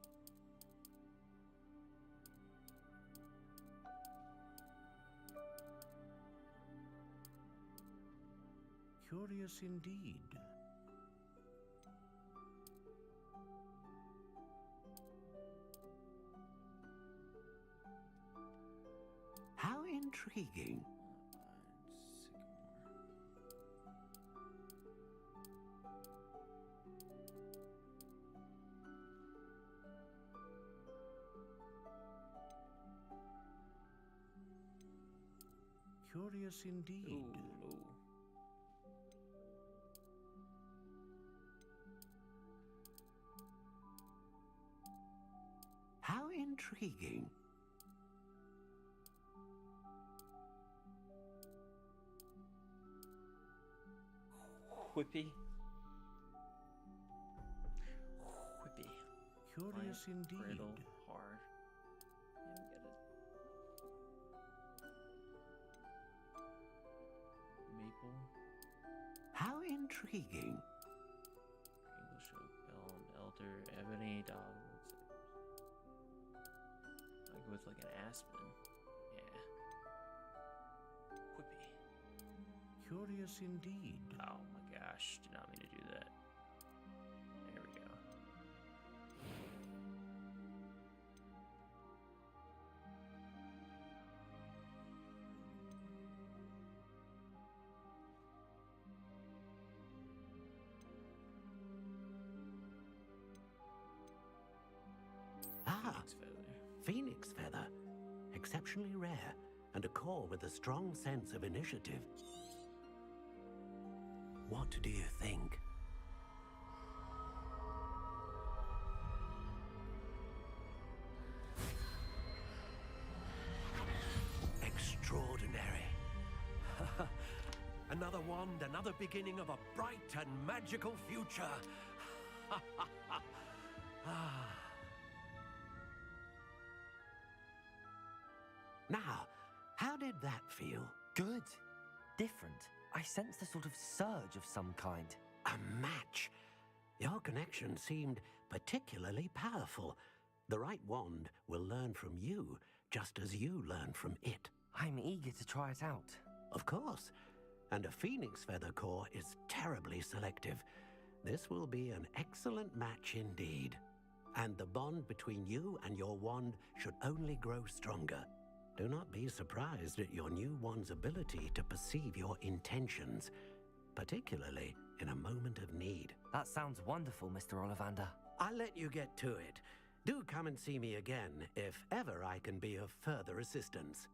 Curious indeed. How intriguing. Curious indeed. Ooh, no. How intriguing. Whippy. Whippy. Curious Plant, indeed. Brittle, hard. Yeah, we get it. Maple. How intriguing. English oak, elm, elder, ebony, dogwood. I go with like an aspen. Yeah. Whippy. Curious indeed. Oh my gosh, did not mean to do that. There we go. Ah, Phoenix feather. Phoenix feather. Exceptionally rare, and a core with a strong sense of initiative. What do you think? Extraordinary. Another wand, another beginning of a bright and magical future. Now, how did that feel? Good. Different. I sensed a sort of surge of some kind. A match. Your connection seemed particularly powerful. The right wand will learn from you, just as you learn from it. I'm eager to try it out. Of course. And a phoenix feather core is terribly selective. This will be an excellent match indeed. And the bond between you and your wand should only grow stronger. Do not be surprised at your new wand's ability to perceive your intentions, particularly in a moment of need. That sounds wonderful, Mr. Ollivander. I'll let you get to it. Do come and see me again if ever I can be of further assistance.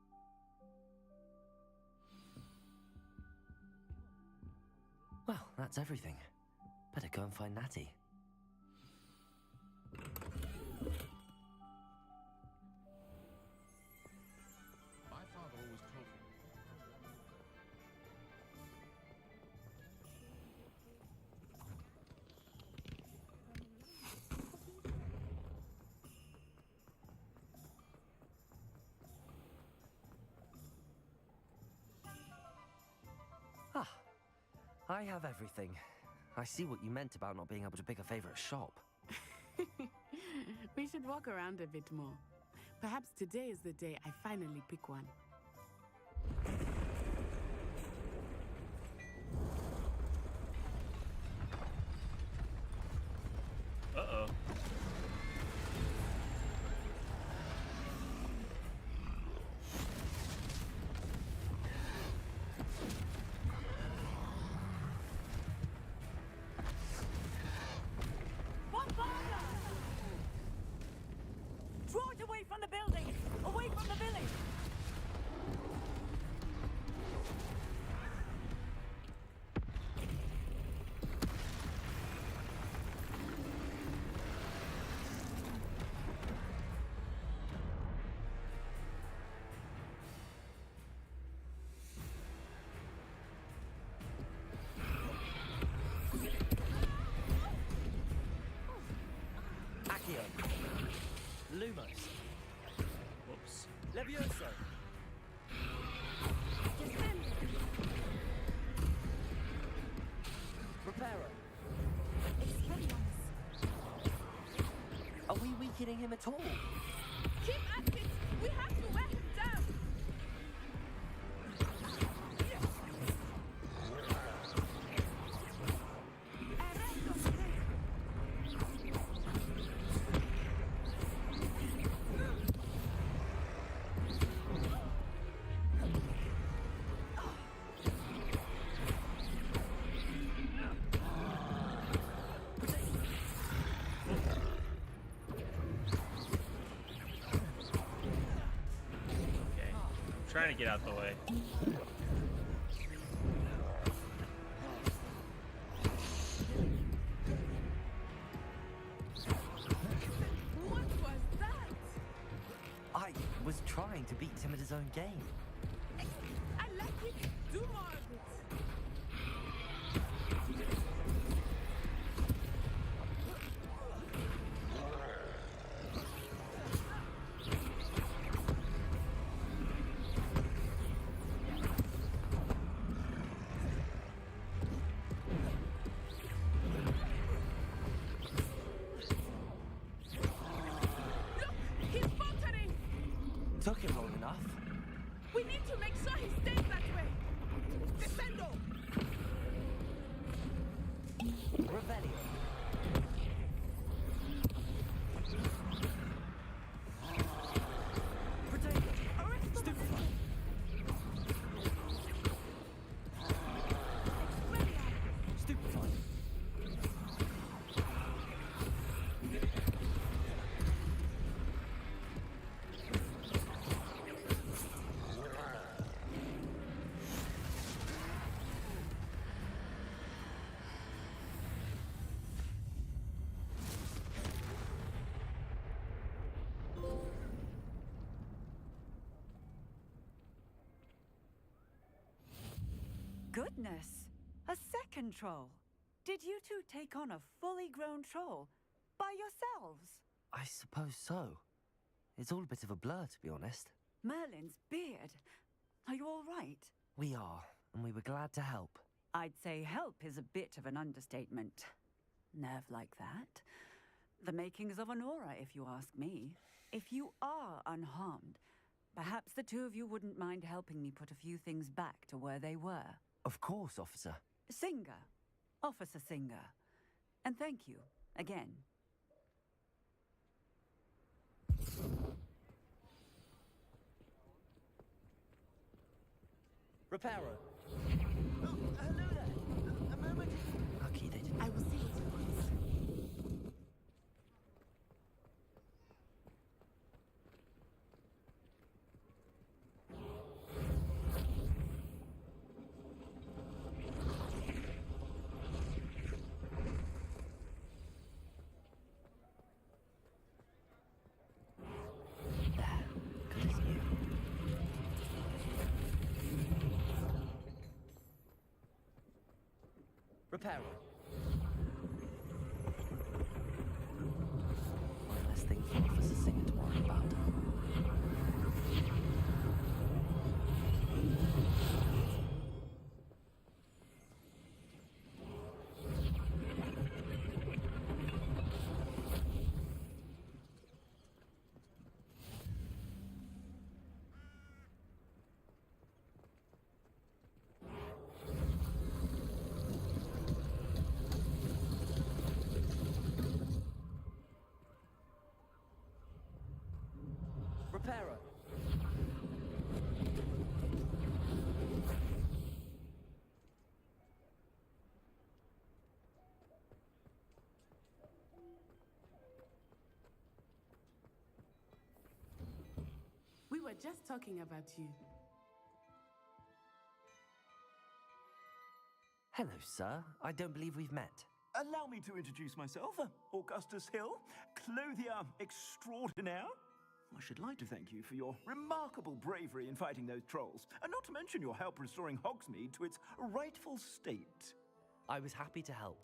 Well, that's everything. Better go and find Natty. My father always told me. Ah, I have everything. I see what you meant about not being able to pick a favorite shop. We should walk around a bit more. Perhaps today is the day I finally pick one. Uh-oh. Draw it away from the building! Away from the village! Accio. Lumos. Whoops. Levioso. Reparo. Are we weakening him at all? Keep at it! We have to wear him down! trying to get out the way. What was that? I was trying to beat him at his own game. I like it. Do more of it. He's faltering! Took him long enough. We need to make sure he stays that way! Descendo! Revelio. Stupefy. Stupefy. Goodness! A second troll! Did you two take on a fully grown troll? By yourselves? I suppose so. It's all a bit of a blur, to be honest. Merlin's beard! Are you all right? We are, and we were glad to help. I'd say help is a bit of an understatement. Nerve like that. The makings of an aura, if you ask me. If you are unharmed, perhaps the two of you wouldn't mind helping me put a few things back to where they were. Of course, officer. Singer. Officer Singer. And thank you, again. Reparo. Oh, hello there. A moment. Lucky they didn't. I will see what it wants. Reparo. One less thing for Officer Singer to worry about. Reparo. We were just talking about you. Hello, sir. I don't believe we've met. Allow me to introduce myself. Augustus Hill, clothier extraordinaire. I should like to thank you for your remarkable bravery in fighting those trolls, and not to mention your help restoring Hogsmeade to its rightful state. I was happy to help.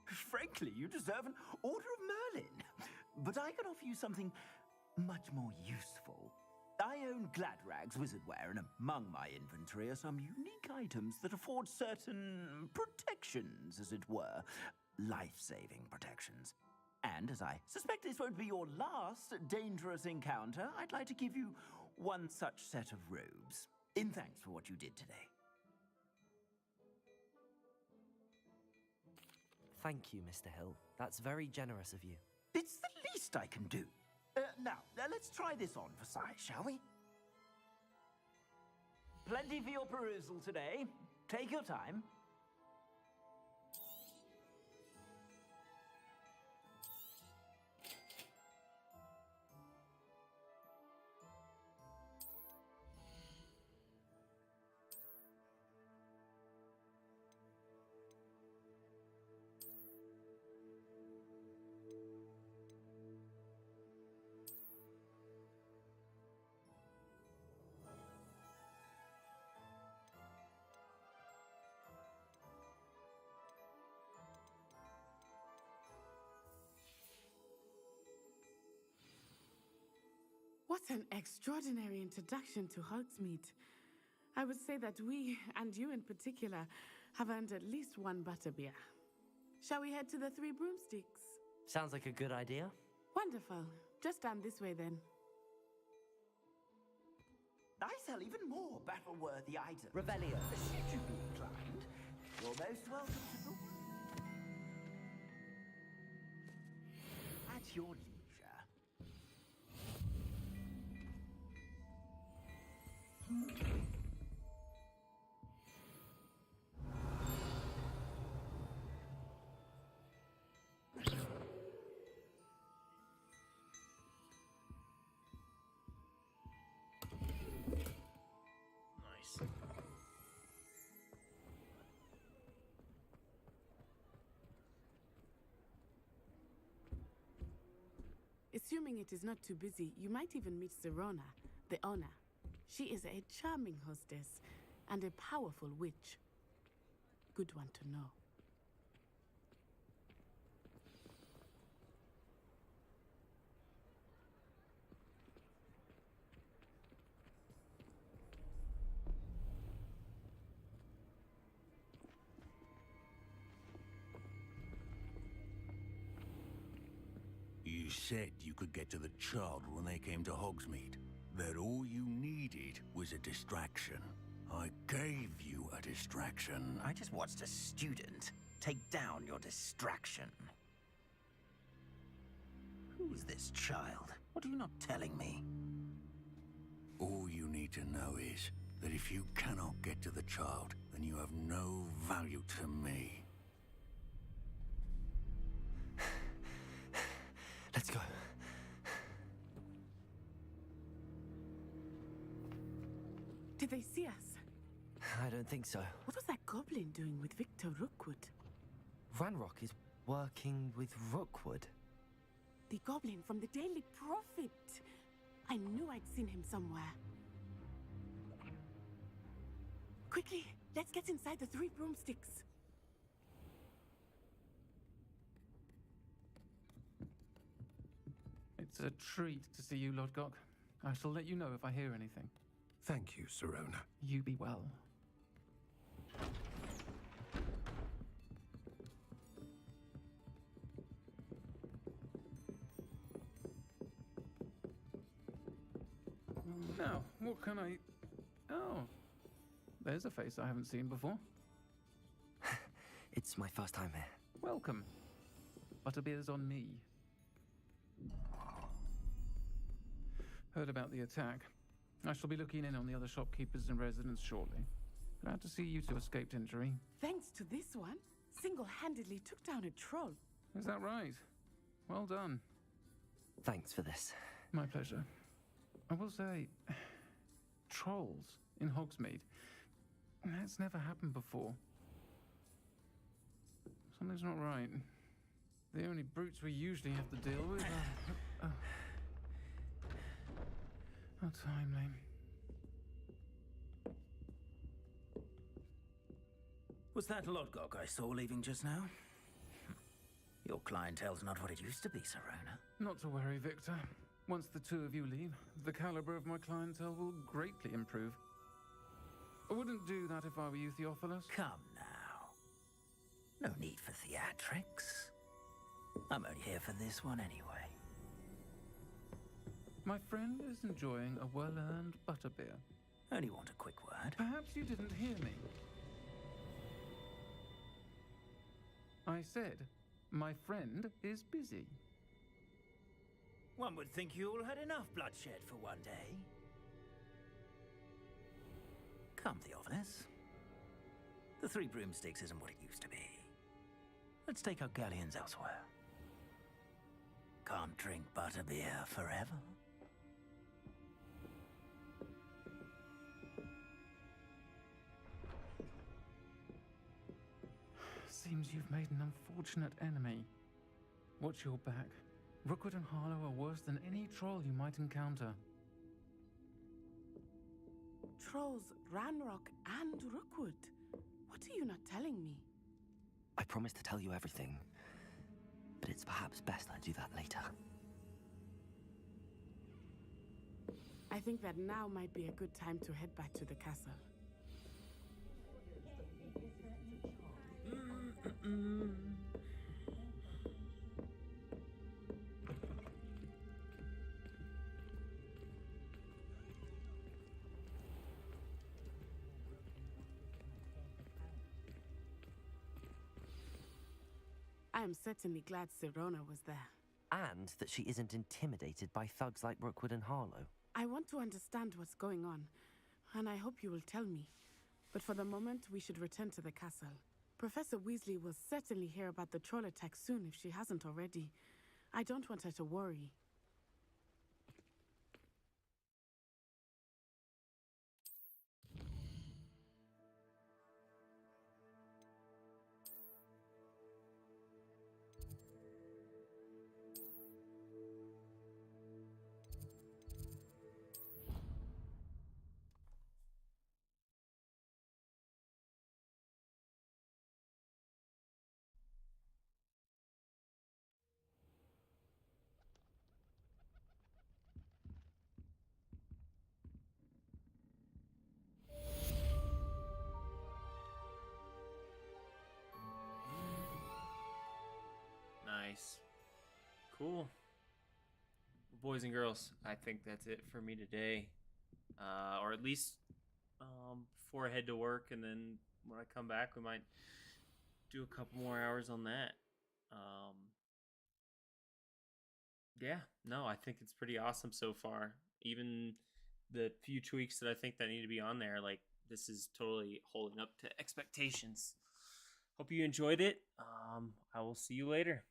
Frankly, you deserve an Order of Merlin. But I can offer you something much more useful. I own Gladrag's wizardware, and among my inventory are some unique items that afford certain protections, as it were. Life-saving protections. And as I suspect this won't be your last dangerous encounter, I'd like to give you one such set of robes, in thanks for what you did today. Thank you, Mr. Hill. That's very generous of you. It's the least I can do. Now, let's try this on for size, shall we? Plenty for your perusal today. Take your time. What an extraordinary introduction to Hogsmeade. I would say that we, and you in particular, have earned at least one butterbeer. Shall we head to the Three Broomsticks? Sounds like a good idea. Wonderful. Just down this way then. I sell even more battle-worthy items. Revelio. Should you be inclined, you're most welcome to them. At your leisure. Nice. Assuming it is not too busy, you might even meet Serona, the owner. She is a charming hostess and a powerful witch. Good one to know. You said you could get to the child when they came to Hogsmeade. That all you needed was a distraction. I gave you a distraction. I just watched a student take down your distraction. Who's this child? What are you not telling me? All you need to know is that if you cannot get to the child, then you have no value to me. Let's go. Did they see us? I don't think so. What was that goblin doing with Victor Rookwood? Ranrock is working with Rookwood. The goblin from the Daily Prophet. I knew I'd seen him somewhere. Quickly, let's get inside the Three Broomsticks. It's a treat to see you, Lodgok. I shall let you know if I hear anything. Thank you, Serona. You be well. Now, what can I... Oh, there's a face I haven't seen before. It's my first time here. Welcome. Butterbeer's on me. Heard about the attack. I shall be looking in on the other shopkeepers and residents shortly. Glad to see you two escaped injury. Thanks to this one, single-handedly took down a troll. Is that right? Well done. Thanks for this. My pleasure. I will say, trolls in Hogsmeade. That's never happened before. Something's not right. The only brutes we usually have to deal with are... How timely. Was that Lodgok I saw leaving just now? Your clientele's not what it used to be, Serona. Not to worry, Victor. Once the two of you leave, the caliber of my clientele will greatly improve. I wouldn't do that if I were you, Theophilus. Come now. No need for theatrics. I'm only here for this one anyway. My friend is enjoying a well-earned butterbeer. Only want a quick word. Perhaps you didn't hear me. I said, my friend is busy. One would think you all had enough bloodshed for one day. Come, Theophilus. The Three Broomsticks isn't what it used to be. Let's take our galleons elsewhere. Can't drink butterbeer forever. Seems you've made an unfortunate enemy. Watch your back. Rookwood and Harlow are worse than any troll you might encounter. Trolls, Ranrock, and Rookwood. What are you not telling me? I promise to tell you everything, but it's perhaps best I do that later. I think that now might be a good time to head back to the castle. I am certainly glad Sirona was there. And that she isn't intimidated by thugs like Rookwood and Harlow. I want to understand what's going on, and I hope you will tell me. But for the moment, we should return to the castle. Professor Weasley will certainly hear about the troll attack soon if she hasn't already. I don't want her to worry. Nice. Cool. Boys and girls, I think that's it for me today. Or at least before I head to work, and then when I come back, we might do a couple more hours on that. Yeah, no, I think it's pretty awesome so far. Even the few tweaks that I think that need to be on there, like, this is totally holding up to expectations. Hope you enjoyed it. I will see you later.